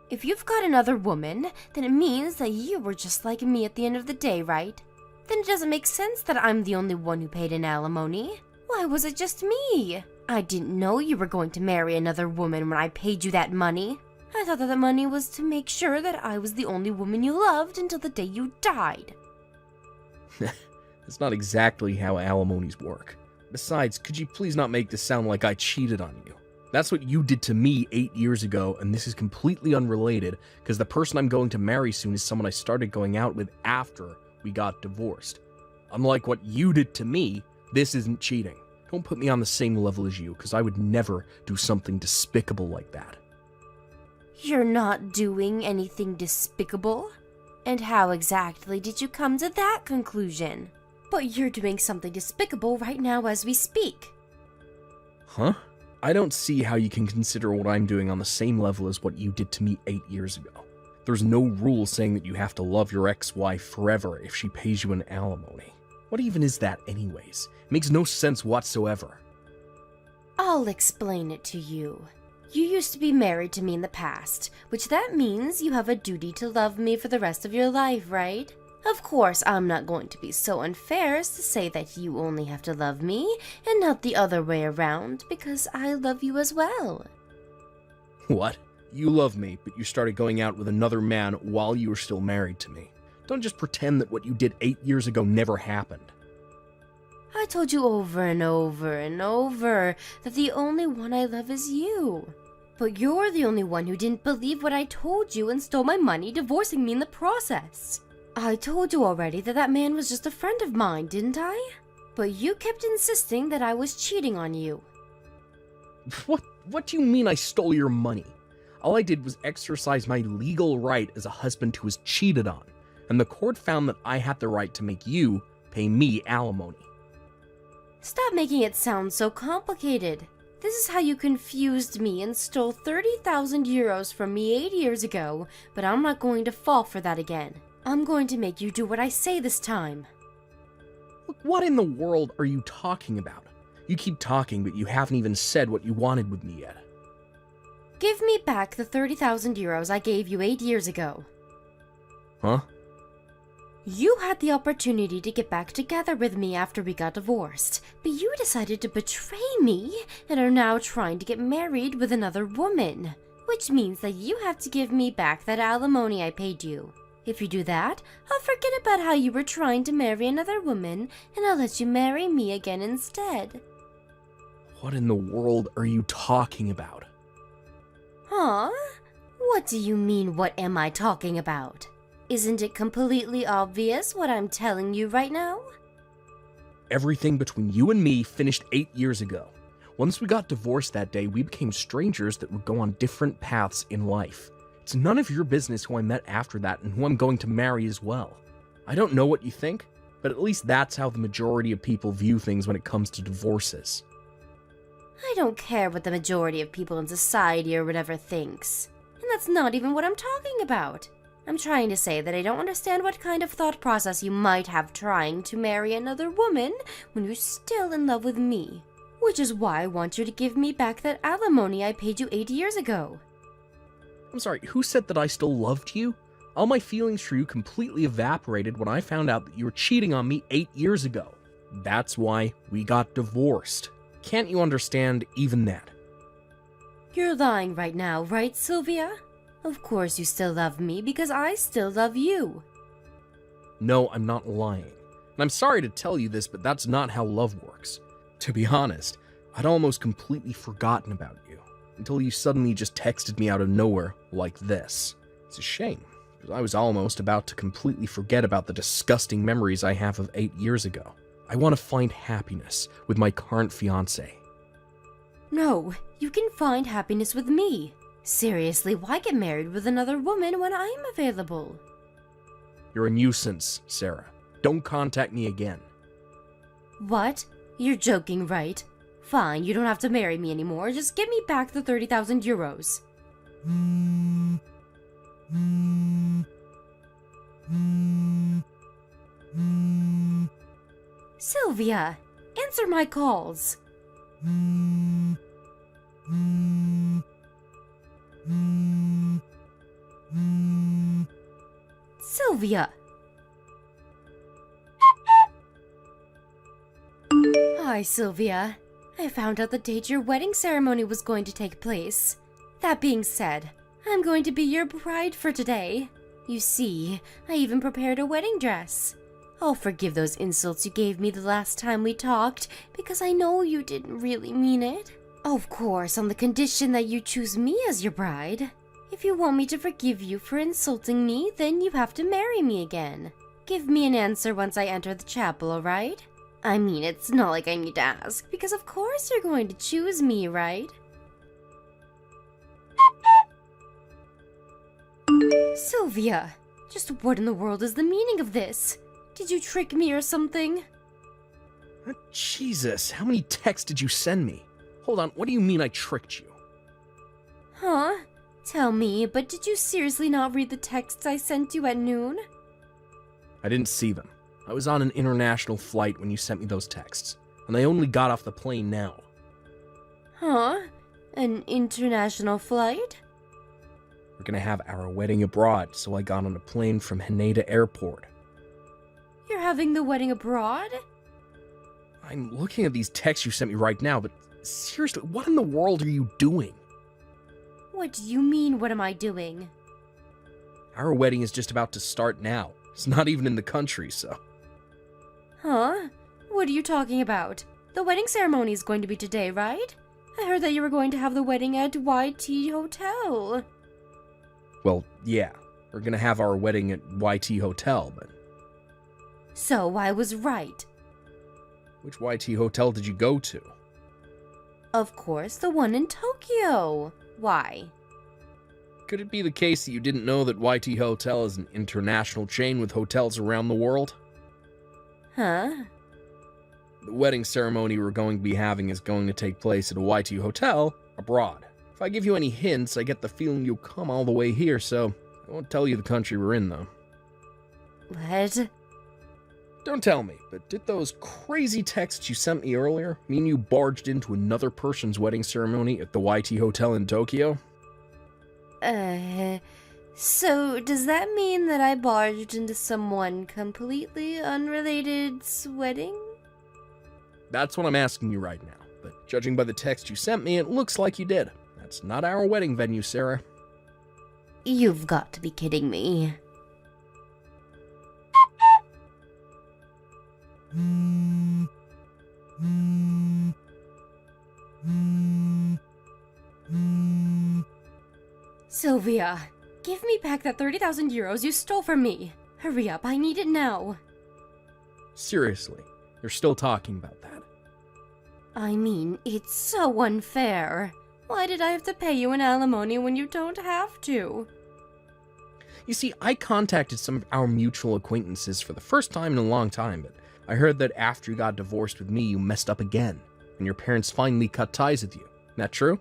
If you've got another woman, then it means that you were just like me at the end of the day, right? Then it doesn't make sense that I'm the only one who paid an alimony. Why was it just me? I didn't know you were going to marry another woman when I paid you that money. I thought that the money was to make sure that I was the only woman you loved until the day you died. That's not exactly how alimonies work. Besides, could you please not make this sound like I cheated on you? That's what you did to me 8 years ago, and this is completely unrelated, because the person I'm going to marry soon is someone I started going out with after we got divorced. Unlike what you did to me, this isn't cheating. Don't put me on the same level as you, because I would never do something despicable like that. You're not doing anything despicable? And how exactly did you come to that conclusion? But you're doing something despicable right now as we speak. Huh? I don't see how you can consider what I'm doing on the same level as what you did to me 8 years ago. There's no rule saying that you have to love your ex-wife forever if she pays you an alimony. What even is that anyways? It makes no sense whatsoever. I'll explain it to you. You used to be married to me in the past, which that means you have a duty to love me for the rest of your life, right? Of course, I'm not going to be so unfair as to say that you only have to love me and not the other way around, because I love you as well. What? You love me, but you started going out with another man while you were still married to me. Don't just pretend that what you did 8 years ago never happened. I told you over and over and over that the only one I love is you. But you're the only one who didn't believe what I told you and stole my money, divorcing me in the process. I told you already that that man was just a friend of mine, didn't I? But you kept insisting that I was cheating on you. What do you mean I stole your money? All I did was exercise my legal right as a husband who was cheated on, and the court found that I had the right to make you pay me alimony. Stop making it sound so complicated. This is how you confused me and stole 30,000 euros from me 8 years ago, but I'm not going to fall for that again. I'm going to make you do what I say this time. Look, what in the world are you talking about? You keep talking, but you haven't even said what you wanted with me yet. Give me back the 30,000 euros I gave you 8 years ago. Huh? You had the opportunity to get back together with me after we got divorced, but you decided to betray me and are now trying to get married with another woman, which means that you have to give me back that alimony I paid you. If you do that, I'll forget about how you were trying to marry another woman, and I'll let you marry me again instead. What in the world are you talking about? Huh? What do you mean, what am I talking about? Isn't it completely obvious what I'm telling you right now? Everything between you and me finished 8 years ago. Once we got divorced that day, we became strangers that would go on different paths in life. It's none of your business who I met after that and who I'm going to marry as well. I don't know what you think, but at least that's how the majority of people view things when it comes to divorces. I don't care what the majority of people in society or whatever thinks. And that's not even what I'm talking about. I'm trying to say that I don't understand what kind of thought process you might have trying to marry another woman when you're still in love with me. Which is why I want you to give me back that alimony I paid you 8 years ago. I'm sorry, who said that I still loved you? All my feelings for you completely evaporated when I found out that you were cheating on me 8 years ago. That's why we got divorced. Can't you understand even that? You're lying right now, right, Sylvia? Of course you still love me because I still love you. No, I'm not lying. And I'm sorry to tell you this, but that's not how love works. To be honest, I'd almost completely forgotten about you, until you suddenly just texted me out of nowhere like this. It's a shame, because I was almost about to completely forget about the disgusting memories I have of 8 years ago. I want to find happiness with my current fiancé. No, you can find happiness with me. Seriously, why get married with another woman when I'm available? You're a nuisance, Sarah. Don't contact me again. What? You're joking, right? Fine, you don't have to marry me anymore. Just give me back the 30,000 euros. Sylvia, answer my calls. Sylvia. Hi, Sylvia. I found out the date your wedding ceremony was going to take place. That being said, I'm going to be your bride for today. You see, I even prepared a wedding dress. I'll forgive those insults you gave me the last time we talked, because I know you didn't really mean it. Of course, on the condition that you choose me as your bride. If you want me to forgive you for insulting me, then you have to marry me again. Give me an answer once I enter the chapel, alright? I mean, it's not like I need to ask, because of course you're going to choose me, right? Sylvia, just what in the world is the meaning of this? Did you trick me or something? Jesus, how many texts did you send me? Hold on, what do you mean I tricked you? Huh? Tell me, but did you seriously not read the texts I sent you at noon? I didn't see them. I was on an international flight when you sent me those texts, and I only got off the plane now. Huh? An international flight? We're gonna have our wedding abroad, so I got on a plane from Haneda Airport. You're having the wedding abroad? I'm looking at these texts you sent me right now, but seriously, what in the world are you doing? What do you mean, what am I doing? Our wedding is just about to start now. It's not even in the country, so... Huh? What are you talking about? The wedding ceremony is going to be today, right? I heard that you were going to have the wedding at YT Hotel. Well, yeah. We're gonna have our wedding at YT Hotel, but... So I was right. Which YT Hotel did you go to? Of course, the one in Tokyo. Why? Could it be the case that you didn't know that YT Hotel is an international chain with hotels around the world? Huh? The wedding ceremony we're going to be having is going to take place at a YT Hotel abroad. If I give you any hints, I get the feeling you'll come all the way here, so I won't tell you the country we're in, though. What? Don't tell me, but did those crazy texts you sent me earlier mean you barged into another person's wedding ceremony at the YT Hotel in Tokyo? So does that mean that I barged into someone completely unrelated's wedding? That's what I'm asking you right now, but judging by the text you sent me, it looks like you did. That's not our wedding venue, Sarah. You've got to be kidding me. Sylvia, give me back that 30,000 euros you stole from me. Hurry up, I need it now. Seriously, you're still talking about that? I mean, it's so unfair. Why did I have to pay you an alimony when you don't have to? You see, I contacted some of our mutual acquaintances for the first time in a long time, but I heard that after you got divorced with me, you messed up again, and your parents finally cut ties with you. Isn't that true?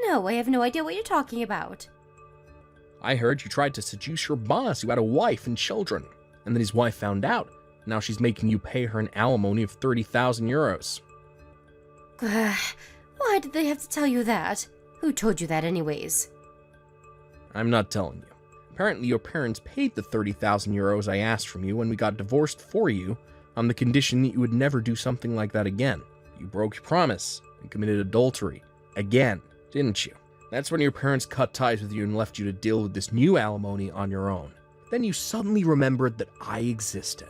No, I have no idea what you're talking about. I heard you tried to seduce your boss who had a wife and children, and then his wife found out. Now she's making you pay her an alimony of 30,000 euros. Why did they have to tell you that? Who told you that anyways? I'm not telling you. Apparently your parents paid the 30,000 euros I asked from you when we got divorced for you, on the condition that you would never do something like that again. You broke your promise and committed adultery. Again, didn't you? That's when your parents cut ties with you and left you to deal with this new alimony on your own. Then you suddenly remembered that I existed.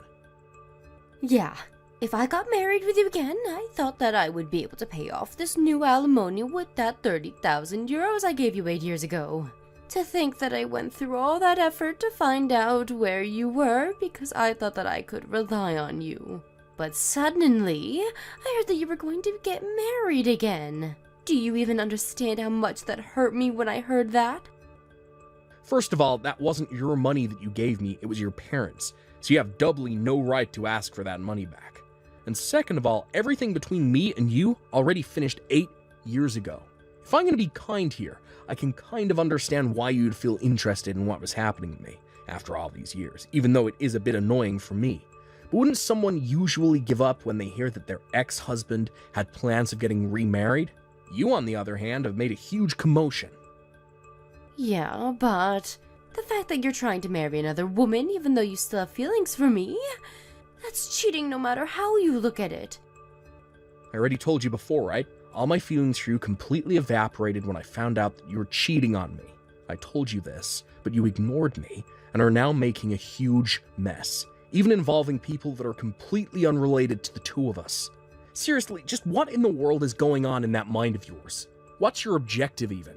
Yeah, if I got married with you again, I thought that I would be able to pay off this new alimony with that 30,000 euros I gave you 8 years ago. To think that I went through all that effort to find out where you were because I thought that I could rely on you. But suddenly, I heard that you were going to get married again. Do you even understand how much that hurt me when I heard that? First of all, that wasn't your money that you gave me, it was your parents', so you have doubly no right to ask for that money back. And second of all, everything between me and you already finished 8 years ago. If I'm going to be kind here, I can kind of understand why you'd feel interested in what was happening to me after all these years, even though it is a bit annoying for me. But wouldn't someone usually give up when they hear that their ex-husband had plans of getting remarried? You, on the other hand, have made a huge commotion. Yeah, but the fact that you're trying to marry another woman even though you still have feelings for me, that's cheating no matter how you look at it. I already told you before, right? All my feelings for you completely evaporated when I found out that you were cheating on me. I told you this, but you ignored me and are now making a huge mess, even involving people that are completely unrelated to the two of us. Seriously, just what in the world is going on in that mind of yours? What's your objective even?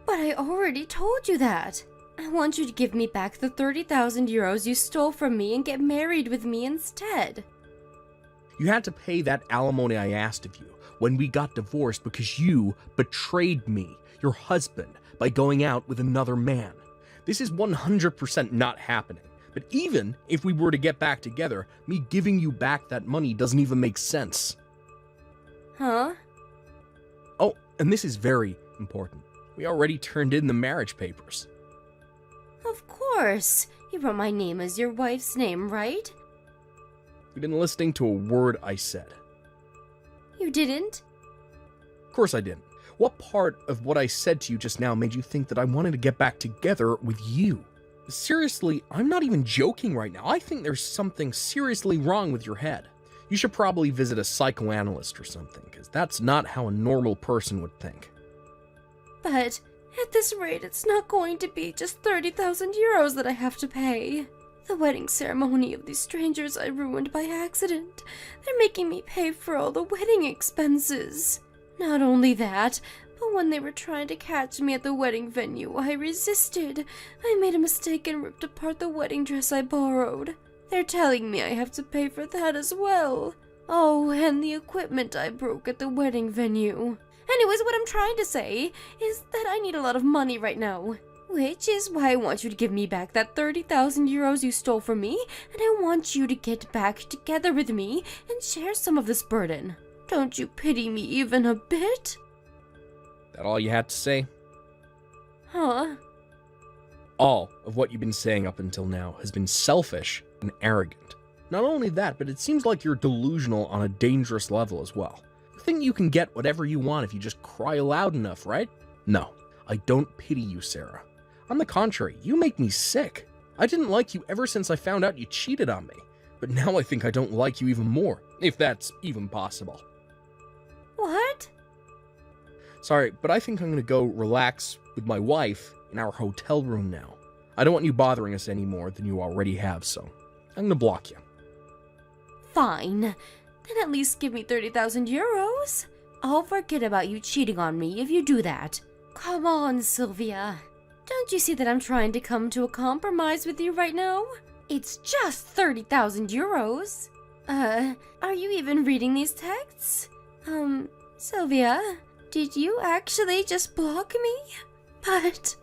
But I already told you that. I want you to give me back the 30,000 euros you stole from me and get married with me instead. You had to pay that alimony I asked of you when we got divorced because you betrayed me, your husband, by going out with another man. This is 100% not happening. But even if we were to get back together, me giving you back that money doesn't even make sense. Huh? Oh, and this is very important. We already turned in the marriage papers. Of course. You wrote my name as your wife's name, right? You've been listening to a word I said. You didn't? Of course I didn't. What part of what I said to you just now made you think that I wanted to get back together with you? Seriously, I'm not even joking right now. I think there's something seriously wrong with your head. You should probably visit a psychoanalyst or something, because that's not how a normal person would think. But at this rate, it's not going to be just 30,000 euros that I have to pay. The wedding ceremony of these strangers I ruined by accident. They're making me pay for all the wedding expenses. Not only that, but when they were trying to catch me at the wedding venue, I resisted. I made a mistake and ripped apart the wedding dress I borrowed. They're telling me I have to pay for that as well. Oh, and the equipment I broke at the wedding venue. Anyways, what I'm trying to say is that I need a lot of money right now. Which is why I want you to give me back that 30,000 euros you stole from me, and I want you to get back together with me and share some of this burden. Don't you pity me even a bit? That all you had to say? Huh? All of what you've been saying up until now has been selfish and arrogant. Not only that, but it seems like you're delusional on a dangerous level as well. You think you can get whatever you want if you just cry loud enough, right? No, I don't pity you, Sarah. On the contrary, you make me sick. I didn't like you ever since I found out you cheated on me. But now I think I don't like you even more, if that's even possible. What? Sorry, but I think I'm gonna go relax with my wife in our hotel room now. I don't want you bothering us any more than you already have, so I'm gonna block you. Fine. Then at least give me 30,000 euros. I'll forget about you cheating on me if you do that. Come on, Sylvia. Don't you see that I'm trying to come to a compromise with you right now? It's just 30,000 euros. Are you even reading these texts? Sylvia, did you actually just block me? But...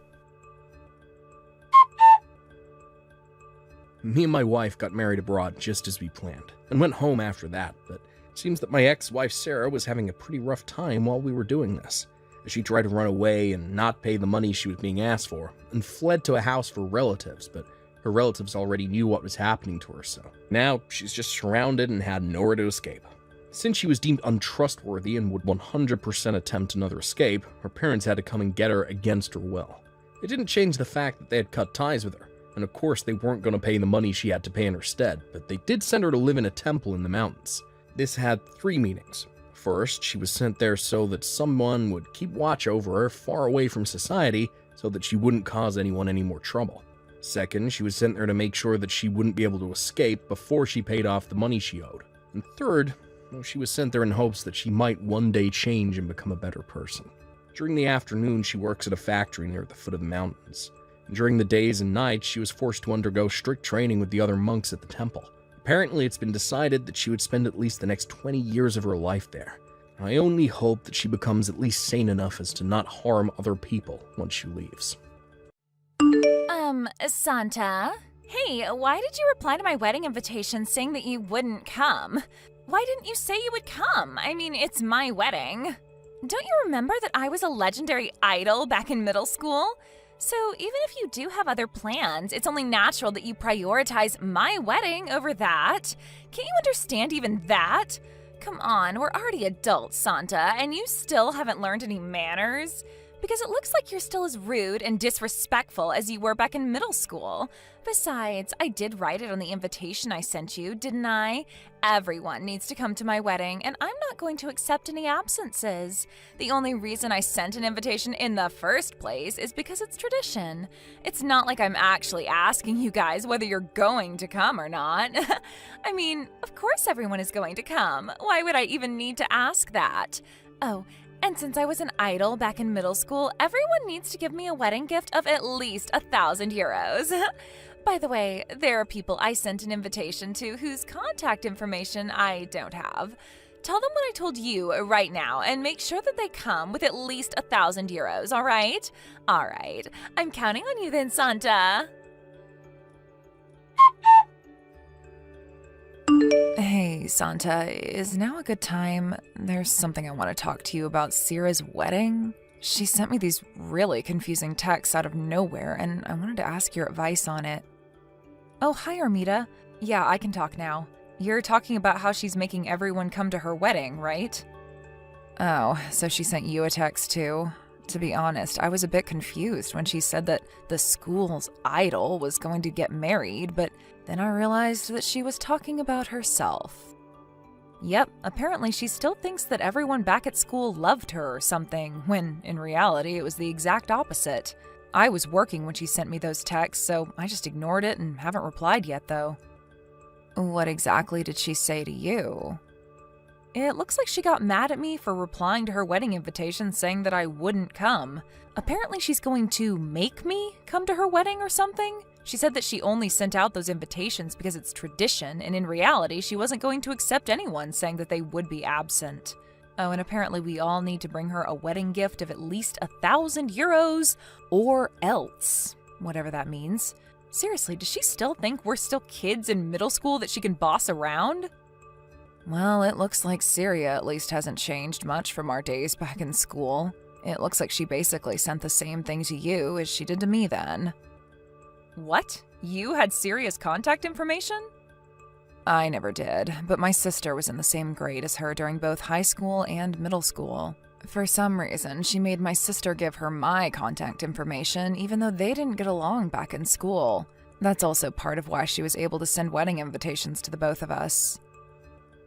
Me and my wife got married abroad just as we planned, and went home after that, but it seems that my ex-wife Sarah was having a pretty rough time while we were doing this. She tried to run away and not pay the money she was being asked for, and fled to a house for relatives, but her relatives already knew what was happening to her, so now she's just surrounded and had nowhere to escape. Since she was deemed untrustworthy and would 100% attempt another escape, her parents had to come and get her against her will. It didn't change the fact that they had cut ties with her, and of course they weren't going to pay the money she had to pay in her stead, but they did send her to live in a temple in the mountains. This had 3 meanings. First, she was sent there so that someone would keep watch over her far away from society so that she wouldn't cause anyone any more trouble. Second, she was sent there to make sure that she wouldn't be able to escape before she paid off the money she owed. And third, well, she was sent there in hopes that she might one day change and become a better person. During the afternoon, she works at a factory near the foot of the mountains. And during the days and nights, she was forced to undergo strict training with the other monks at the temple. Apparently, it's been decided that she would spend at least the next 20 years of her life there. I only hope that she becomes at least sane enough as to not harm other people once she leaves. Santa? Hey, why did you reply to my wedding invitation saying that you wouldn't come? Why didn't you say you would come? I mean, it's my wedding. Don't you remember that I was a legendary idol back in middle school? So even if you do have other plans, it's only natural that you prioritize my wedding over that. Can't you understand even that? Come on, we're already adults, Santa, and you still haven't learned any manners? because it looks like you're still as rude and disrespectful as you were back in middle school. Besides, I did write it on the invitation I sent you, didn't I? Everyone needs to come to my wedding, and I'm not going to accept any absences. The only reason I sent an invitation in the first place is because it's tradition. It's not like I'm actually asking you guys whether you're going to come or not. I mean, of course everyone is going to come. Why would I even need to ask that? Oh, and since I was an idol back in middle school, everyone needs to give me a wedding gift of at least 1,000 euros. By the way, there are people I sent an invitation to whose contact information I don't have. Tell them what I told you right now and make sure that they come with at least 1,000 euros, all right? All right. I'm counting on you then, Santa. Hey, Santa, is now a good time? There's something I want to talk to you about Sierra's wedding. She sent me these really confusing texts out of nowhere, and I wanted to ask your advice on it. Oh, hi, Armida. Yeah, I can talk now. You're talking about how she's making everyone come to her wedding, right? Oh, so she sent you a text too? To be honest, I was a bit confused when she said that the school's idol was going to get married, but then I realized that she was talking about herself. Yep, apparently she still thinks that everyone back at school loved her or something, when in reality it was the exact opposite. I was working when she sent me those texts, so I just ignored it and haven't replied yet, though. What exactly did she say to you? It looks like she got mad at me for replying to her wedding invitation saying that I wouldn't come. Apparently she's going to make me come to her wedding or something. She said that she only sent out those invitations because it's tradition, and in reality she wasn't going to accept anyone saying that they would be absent. Oh, and apparently we all need to bring her a wedding gift of at least 1,000 euros, or else, whatever that means. Seriously, does she still think we're still kids in middle school that she can boss around? Well, it looks like Syria at least hasn't changed much from our days back in school. It looks like she basically sent the same thing to you as she did to me then. What? You had Syria's contact information? I never did, but my sister was in the same grade as her during both high school and middle school. For some reason, she made my sister give her my contact information, even though they didn't get along back in school. That's also part of why she was able to send wedding invitations to the both of us.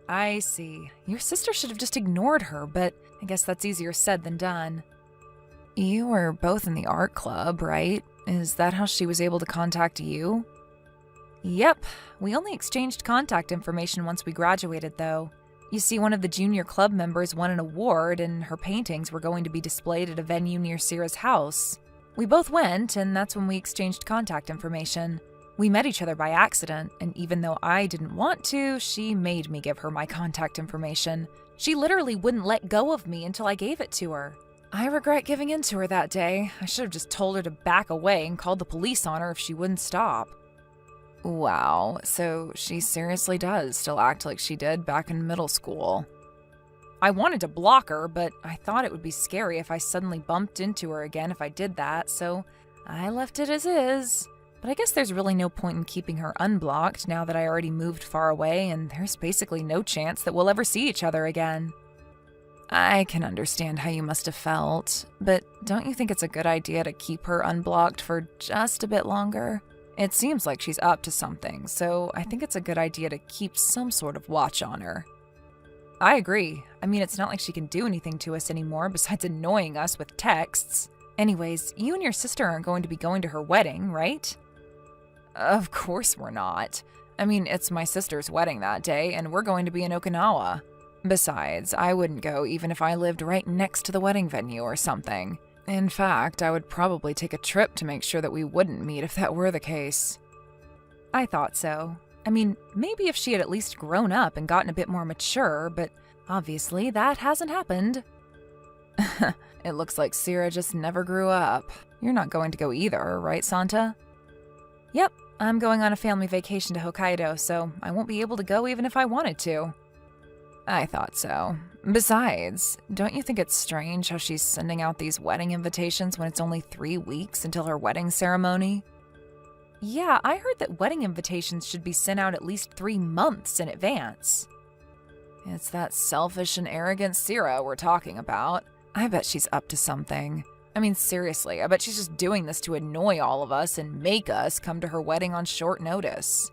I see. Your sister should have just ignored her, but I guess that's easier said than done. You were both in the art club, right? Is that how she was able to contact you? Yep. We only exchanged contact information once we graduated, though. You see, one of the junior club members won an award, and her paintings were going to be displayed at a venue near Sierra's house. We both went, and that's when we exchanged contact information. We met each other by accident, and even though I didn't want to, she made me give her my contact information. She literally wouldn't let go of me until I gave it to her. I regret giving in to her that day. I should have just told her to back away and called the police on her if she wouldn't stop. Wow, so she seriously does still act like she did back in middle school. I wanted to block her, but I thought it would be scary if I suddenly bumped into her again if I did that, so I left it as is. But I guess there's really no point in keeping her unblocked now that I already moved far away and there's basically no chance that we'll ever see each other again. I can understand how you must have felt, but don't you think it's a good idea to keep her unblocked for just a bit longer? It seems like she's up to something, so I think it's a good idea to keep some sort of watch on her. I agree. I mean, it's not like she can do anything to us anymore besides annoying us with texts. Anyways, you and your sister aren't going to be going to her wedding, right? Of course we're not. I mean, it's my sister's wedding that day, and we're going to be in Okinawa. Besides, I wouldn't go even if I lived right next to the wedding venue or something. In fact, I would probably take a trip to make sure that we wouldn't meet if that were the case. I thought so. I mean, maybe if she had at least grown up and gotten a bit more mature, but obviously that hasn't happened. It looks like Sierra just never grew up. You're not going to go either, right, Santa? Yep, I'm going on a family vacation to Hokkaido, so I won't be able to go even if I wanted to. I thought so. Besides, don't you think it's strange how she's sending out these wedding invitations when it's only 3 weeks until her wedding ceremony? Yeah, I heard that wedding invitations should be sent out at least 3 months in advance. It's that selfish and arrogant Sierra we're talking about. I bet she's up to something. I mean, seriously, I bet she's just doing this to annoy all of us and make us come to her wedding on short notice.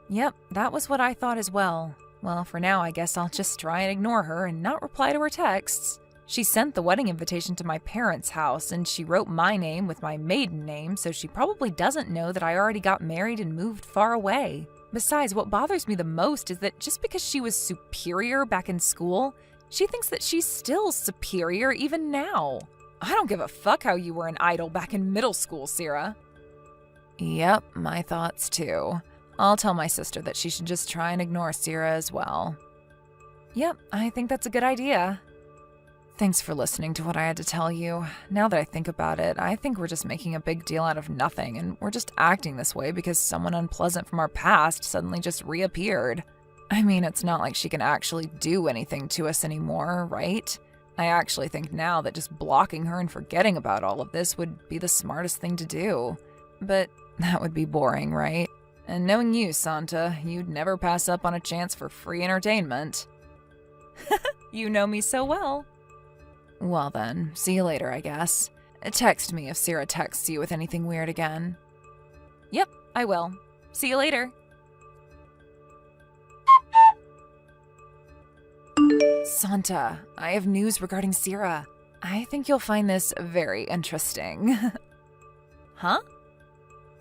Yep, that was what I thought as well. Well, for now, I guess I'll just try and ignore her and not reply to her texts. She sent the wedding invitation to my parents' house, and she wrote my name with my maiden name, so she probably doesn't know that I already got married and moved far away. Besides, what bothers me the most is that just because she was superior back in school, she thinks that she's still superior even now. I don't give a fuck how you were an idol back in middle school, Sierra. Yep, my thoughts too. I'll tell my sister that she should just try and ignore Sierra as well. Yep, I think that's a good idea. Thanks for listening to what I had to tell you. Now that I think about it, I think we're just making a big deal out of nothing, and we're just acting this way because someone unpleasant from our past suddenly just reappeared. I mean, it's not like she can actually do anything to us anymore, right? I actually think now that just blocking her and forgetting about all of this would be the smartest thing to do. But that would be boring, right? And knowing you, Santa, you'd never pass up on a chance for free entertainment. You know me so well. Well then, see you later, I guess. Text me if Sierra texts you with anything weird again. Yep, I will. See you later. Santa, I have news regarding Sierra. I think you'll find this very interesting. Huh?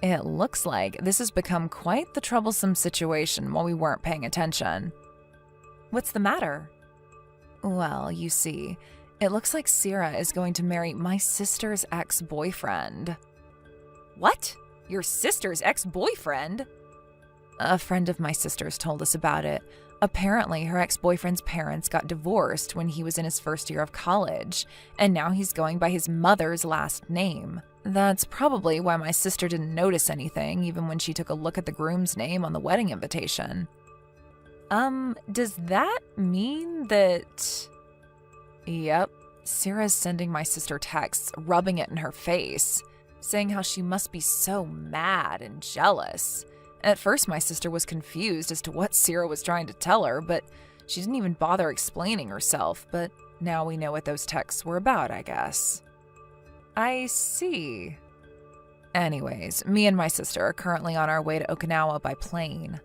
It looks like this has become quite the troublesome situation while we weren't paying attention. What's the matter? Well, you see, it looks like Sierra is going to marry my sister's ex-boyfriend. What? Your sister's ex-boyfriend? A friend of my sister's told us about it. Apparently, her ex-boyfriend's parents got divorced when he was in his first year of college, and now he's going by his mother's last name. That's probably why my sister didn't notice anything, even when she took a look at the groom's name on the wedding invitation. Does that mean that... Yep, Sierra's sending my sister texts, rubbing it in her face, saying how she must be so mad and jealous. At first, my sister was confused as to what Sierra was trying to tell her, but she didn't even bother explaining herself, but now we know what those texts were about, I guess. I see. Anyways, me and my sister are currently on our way to Okinawa by plane.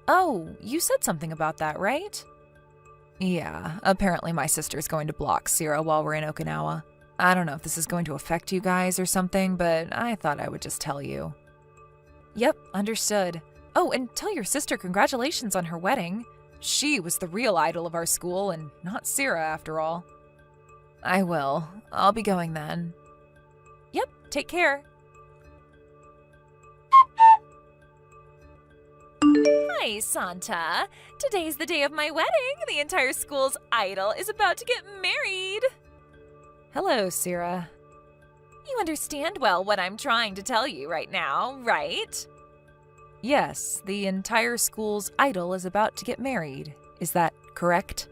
Oh, you said something about that, right? Yeah, apparently my sister's going to block Sierra while we're in Okinawa. I don't know if this is going to affect you guys or something, but I thought I would just tell you. Yep, understood. Oh, and tell your sister congratulations on her wedding. She was the real idol of our school and not Sierra after all. I will. I'll be going then. Yep, take care. Hi, Santa. Today's the day of my wedding. The entire school's idol is about to get married. Hello, Sierra. You understand well what I'm trying to tell you right now, right? Yes, the entire school's idol is about to get married. Is that correct?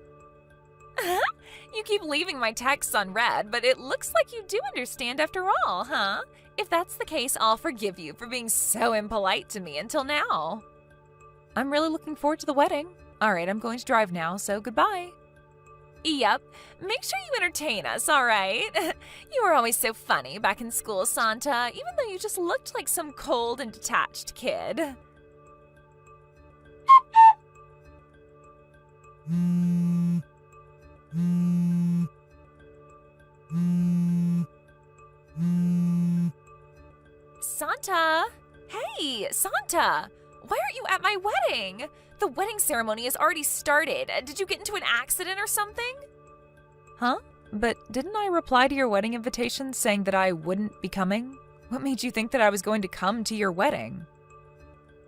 You keep leaving my texts unread, but it looks like you do understand after all, huh? If that's the case, I'll forgive you for being so impolite to me until now. I'm really looking forward to the wedding. All right, I'm going to drive now, so goodbye. Yep, make sure you entertain us, all right? You were always so funny back in school, Santa, even though you just looked like some cold and detached kid. Santa! Hey, Santa! Why aren't you at my wedding? The wedding ceremony has already started. Did you get into an accident or something? Huh? But didn't I reply to your wedding invitation saying that I wouldn't be coming? What made you think that I was going to come to your wedding?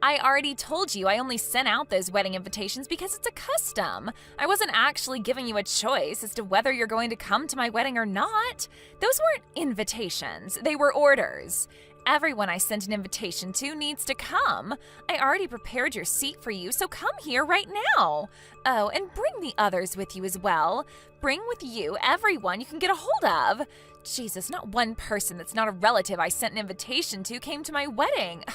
I already told you I only sent out those wedding invitations because it's a custom. I wasn't actually giving you a choice as to whether you're going to come to my wedding or not. Those weren't invitations, they were orders. Everyone I sent an invitation to needs to come. I already prepared your seat for you, so come here right now. Oh, and bring the others with you as well. Bring with you everyone you can get a hold of. Jesus, not one person that's not a relative I sent an invitation to came to my wedding.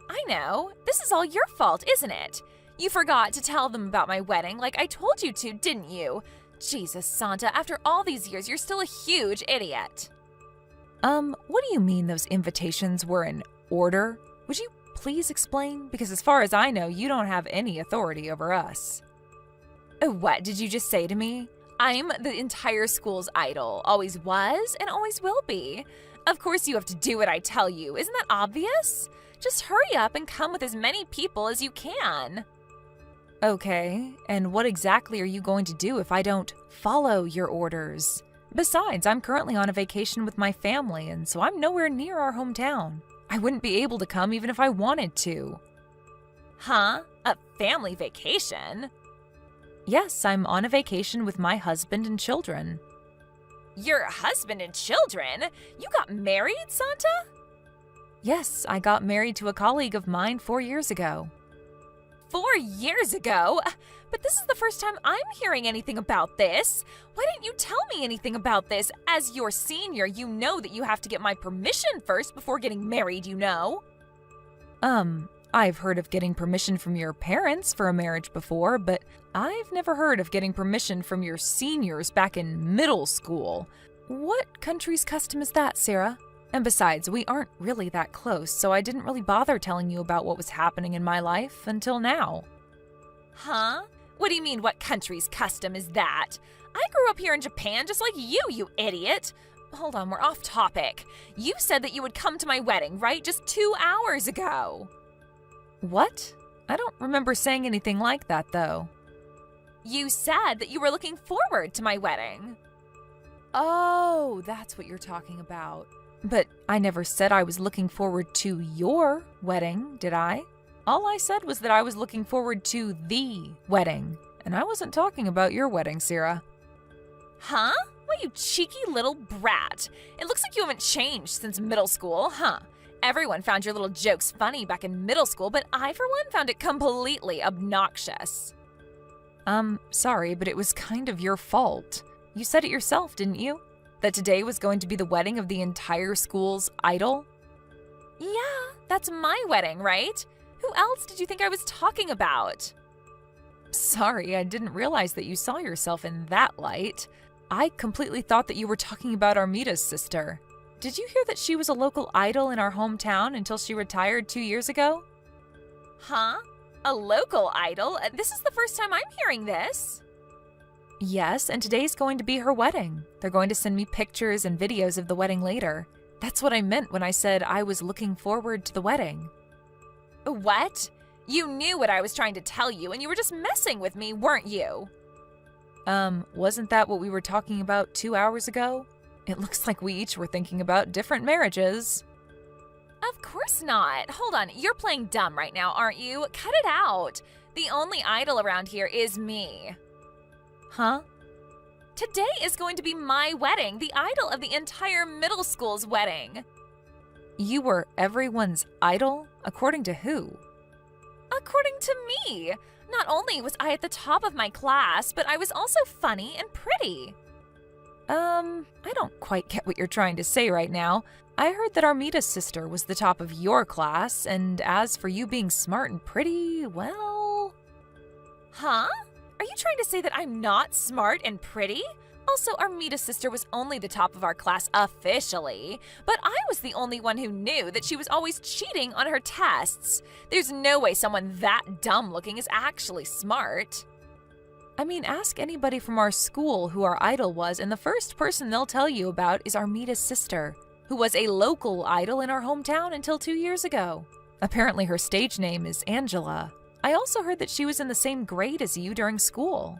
I know. This is all your fault, isn't it? You forgot to tell them about my wedding like I told you to, didn't you? Jesus, Santa, after all these years, you're still a huge idiot. What do you mean those invitations were in order? Would you please explain? Because as far as I know, you don't have any authority over us. What did you just say to me? I'm the entire school's idol. Always was and always will be. Of course you have to do what I tell you. Isn't that obvious? Just hurry up and come with as many people as you can. Okay, and what exactly are you going to do if I don't follow your orders? Besides, I'm currently on a vacation with my family, and so I'm nowhere near our hometown. I wouldn't be able to come even if I wanted to. Huh? A family vacation? Yes, I'm on a vacation with my husband and children. Your husband and children? You got married, Santa? Yes, I got married to a colleague of mine 4 years ago. 4 years ago? But this is the first time I'm hearing anything about this. Why didn't you tell me anything about this? As your senior, you know that you have to get my permission first before getting married, you know. I've heard of getting permission from your parents for a marriage before, but I've never heard of getting permission from your seniors back in middle school. What country's custom is that, Sarah? And besides, we aren't really that close, so I didn't really bother telling you about what was happening in my life until now. Huh? What do you mean, what country's custom is that? I grew up here in Japan just like you idiot. Hold on, we're off topic. You said that you would come to my wedding, right? Just 2 hours ago. What? I don't remember saying anything like that, though. You said that you were looking forward to my wedding. Oh, that's what you're talking about. But I never said I was looking forward to your wedding, did I? All I said was that I was looking forward to the wedding, and I wasn't talking about your wedding, Sarah. Huh? What, you cheeky little brat. It looks like you haven't changed since middle school, huh? Everyone found your little jokes funny back in middle school, but I, for one, found it completely obnoxious. Sorry, but it was kind of your fault. You said it yourself, didn't you? That today was going to be the wedding of the entire school's idol? Yeah, that's my wedding, right? Who else did you think I was talking about? Sorry, I didn't realize that you saw yourself in that light. I completely thought that you were talking about Armita's sister. Did you hear that she was a local idol in our hometown until she retired 2 years ago? Huh? A local idol? This is the first time I'm hearing this. Yes, and today's going to be her wedding. They're going to send me pictures and videos of the wedding later. That's what I meant when I said I was looking forward to the wedding. What? You knew what I was trying to tell you, and you were just messing with me, weren't you? Wasn't that what we were talking about 2 hours ago? It looks like we each were thinking about different marriages. Of course not. Hold on, you're playing dumb right now, aren't you? Cut it out. The only idol around here is me. Huh? Today is going to be my wedding, the idol of the entire middle school's wedding. You were everyone's idol? According to who? According to me. Not only was I at the top of my class, but I was also funny and pretty. I don't quite get what you're trying to say right now. I heard that Armita's sister was the top of your class, and as for you being smart and pretty, well... Huh? Are you trying to say that I'm not smart and pretty? Also, Armita's sister was only the top of our class officially, but I was the only one who knew that she was always cheating on her tests. There's no way someone that dumb looking is actually smart. I mean, ask anybody from our school who our idol was, and the first person they'll tell you about is Armita's sister, who was a local idol in our hometown until 2 years ago. Apparently her stage name is Angela. I also heard that she was in the same grade as you during school.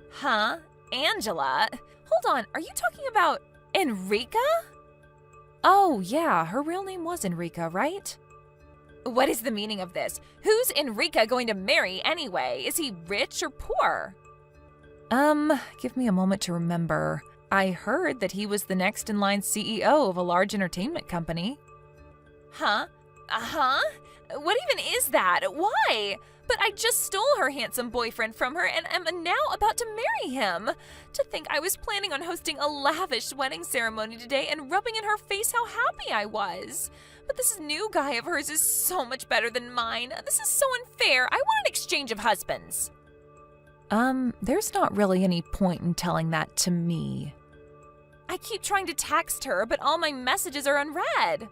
Huh? Angela? Hold on, are you talking about Enrica? Oh, yeah, her real name was Enrica, right? What is the meaning of this? Who's Enrica going to marry anyway? Is he rich or poor? Give me a moment to remember. I heard that he was the next in line CEO of a large entertainment company. Huh? Uh-huh? What even is that? Why? But I just stole her handsome boyfriend from her and am now about to marry him. To think I was planning on hosting a lavish wedding ceremony today and rubbing in her face how happy I was. But this new guy of hers is so much better than mine. This is so unfair. I want an exchange of husbands. There's not really any point in telling that to me. I keep trying to text her, but all my messages are unread.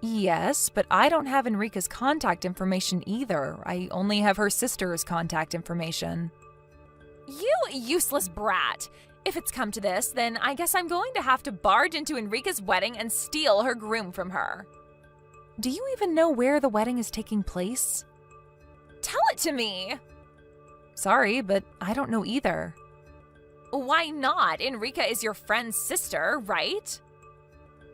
Yes, but I don't have Enrica's contact information either. I only have her sister's contact information. You useless brat! If it's come to this, then I guess I'm going to have to barge into Enrica's wedding and steal her groom from her. Do you even know where the wedding is taking place? Tell it to me! Sorry, but I don't know either. Why not? Enrica is your friend's sister, right?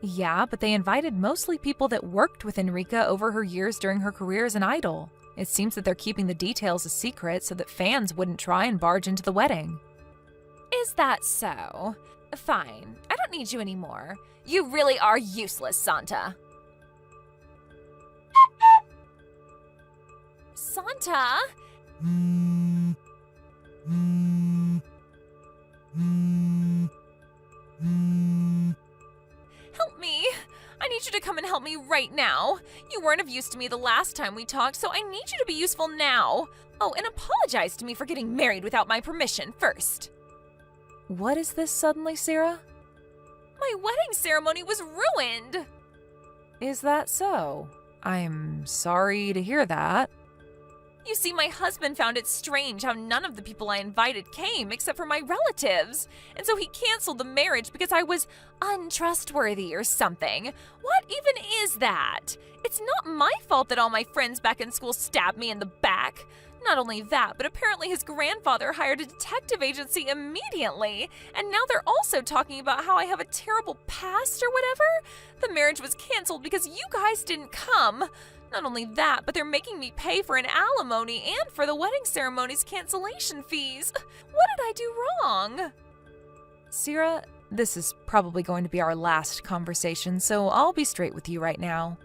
Yeah, but they invited mostly people that worked with Enrica over her years during her career as an idol. It seems that they're keeping the details a secret so that fans wouldn't try and barge into the wedding. Is that so? Fine. I don't need you anymore. You really are useless, Santa. Santa? Help me. I need you to come and help me right now. You weren't of use to me the last time we talked, so I need you to be useful now. Oh, and apologize to me for getting married without my permission first. What is this suddenly, Sarah? My wedding ceremony was ruined. Is that so? I'm sorry to hear that. You see, my husband found it strange how none of the people I invited came except for my relatives. And so he canceled the marriage because I was untrustworthy or something. What even is that? It's not my fault that all my friends back in school stabbed me in the back. Not only that, but apparently his grandfather hired a detective agency immediately. And now they're also talking about how I have a terrible past or whatever. The marriage was canceled because you guys didn't come. Not only that, but they're making me pay for an alimony and for the wedding ceremony's cancellation fees. What did I do wrong? Sarah, this is probably going to be our last conversation, so I'll be straight with you right now.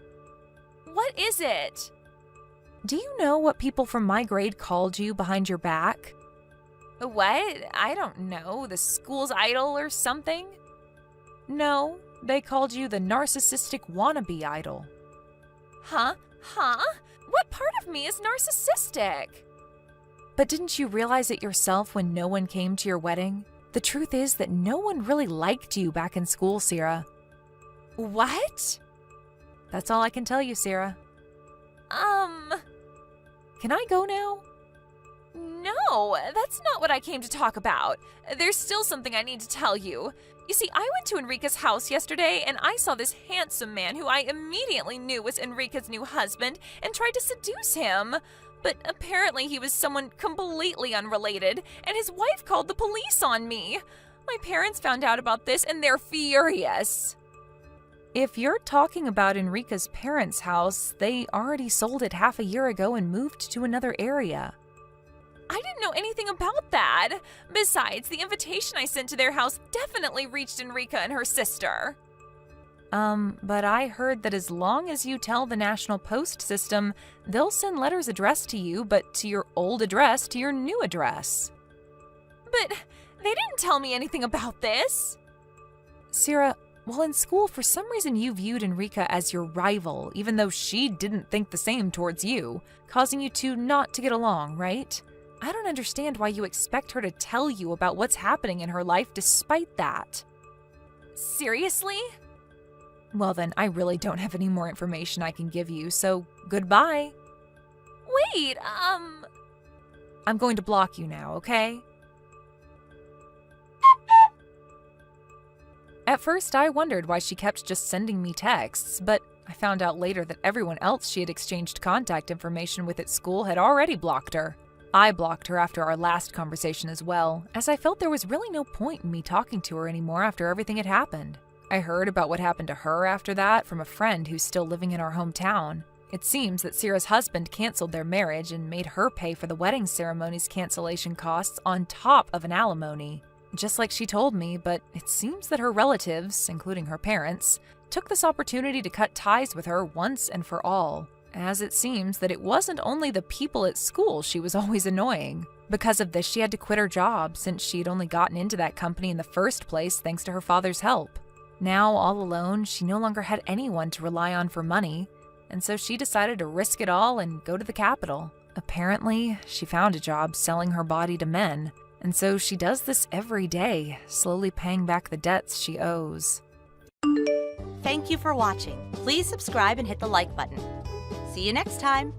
What is it? Do you know what people from my grade called you behind your back? What? I don't know. The school's idol or something? No, they called you the narcissistic wannabe idol. Huh? What part of me is narcissistic? But didn't you realize it yourself when no one came to your wedding? The truth is that no one really liked you back in school, Sarah. What? That's all I can tell you, Sarah. Can I go now? No, that's not what I came to talk about. There's still something I need to tell you. You see, I went to Enrica's house yesterday and I saw this handsome man who I immediately knew was Enrica's new husband and tried to seduce him. But apparently he was someone completely unrelated and his wife called the police on me. My parents found out about this and they're furious. If you're talking about Enrica's parents' house, they already sold it half a year ago and moved to another area. I didn't know anything about that. Besides, the invitation I sent to their house definitely reached Enrica and her sister. But I heard that as long as you tell the National Post system, they'll send letters addressed to you, but to your old address to your new address. But they didn't tell me anything about this. Sarah, while in school, for some reason you viewed Enrica as your rival, even though she didn't think the same towards you, causing you two not to get along, right? I don't understand why you expect her to tell you about what's happening in her life despite that. Seriously? Well then, I really don't have any more information I can give you, so goodbye. Wait, I'm going to block you now, okay? At first, I wondered why she kept just sending me texts, but I found out later that everyone else she had exchanged contact information with at school had already blocked her. I blocked her after our last conversation as well, as I felt there was really no point in me talking to her anymore after everything had happened. I heard about what happened to her after that from a friend who's still living in our hometown. It seems that Sarah's husband canceled their marriage and made her pay for the wedding ceremony's cancellation costs on top of an alimony. Just like she told me, but it seems that her relatives, including her parents, took this opportunity to cut ties with her once and for all, as it seems that it wasn't only the people at school she was always annoying. Because of this, she had to quit her job since she'd only gotten into that company in the first place thanks to her father's help. Now, all alone, she no longer had anyone to rely on for money, and so she decided to risk it all and go to the capital. Apparently, she found a job selling her body to men, And so she does this every day, slowly paying back the debts she owes. Thank you for watching. Please subscribe and hit the like button. See you next time.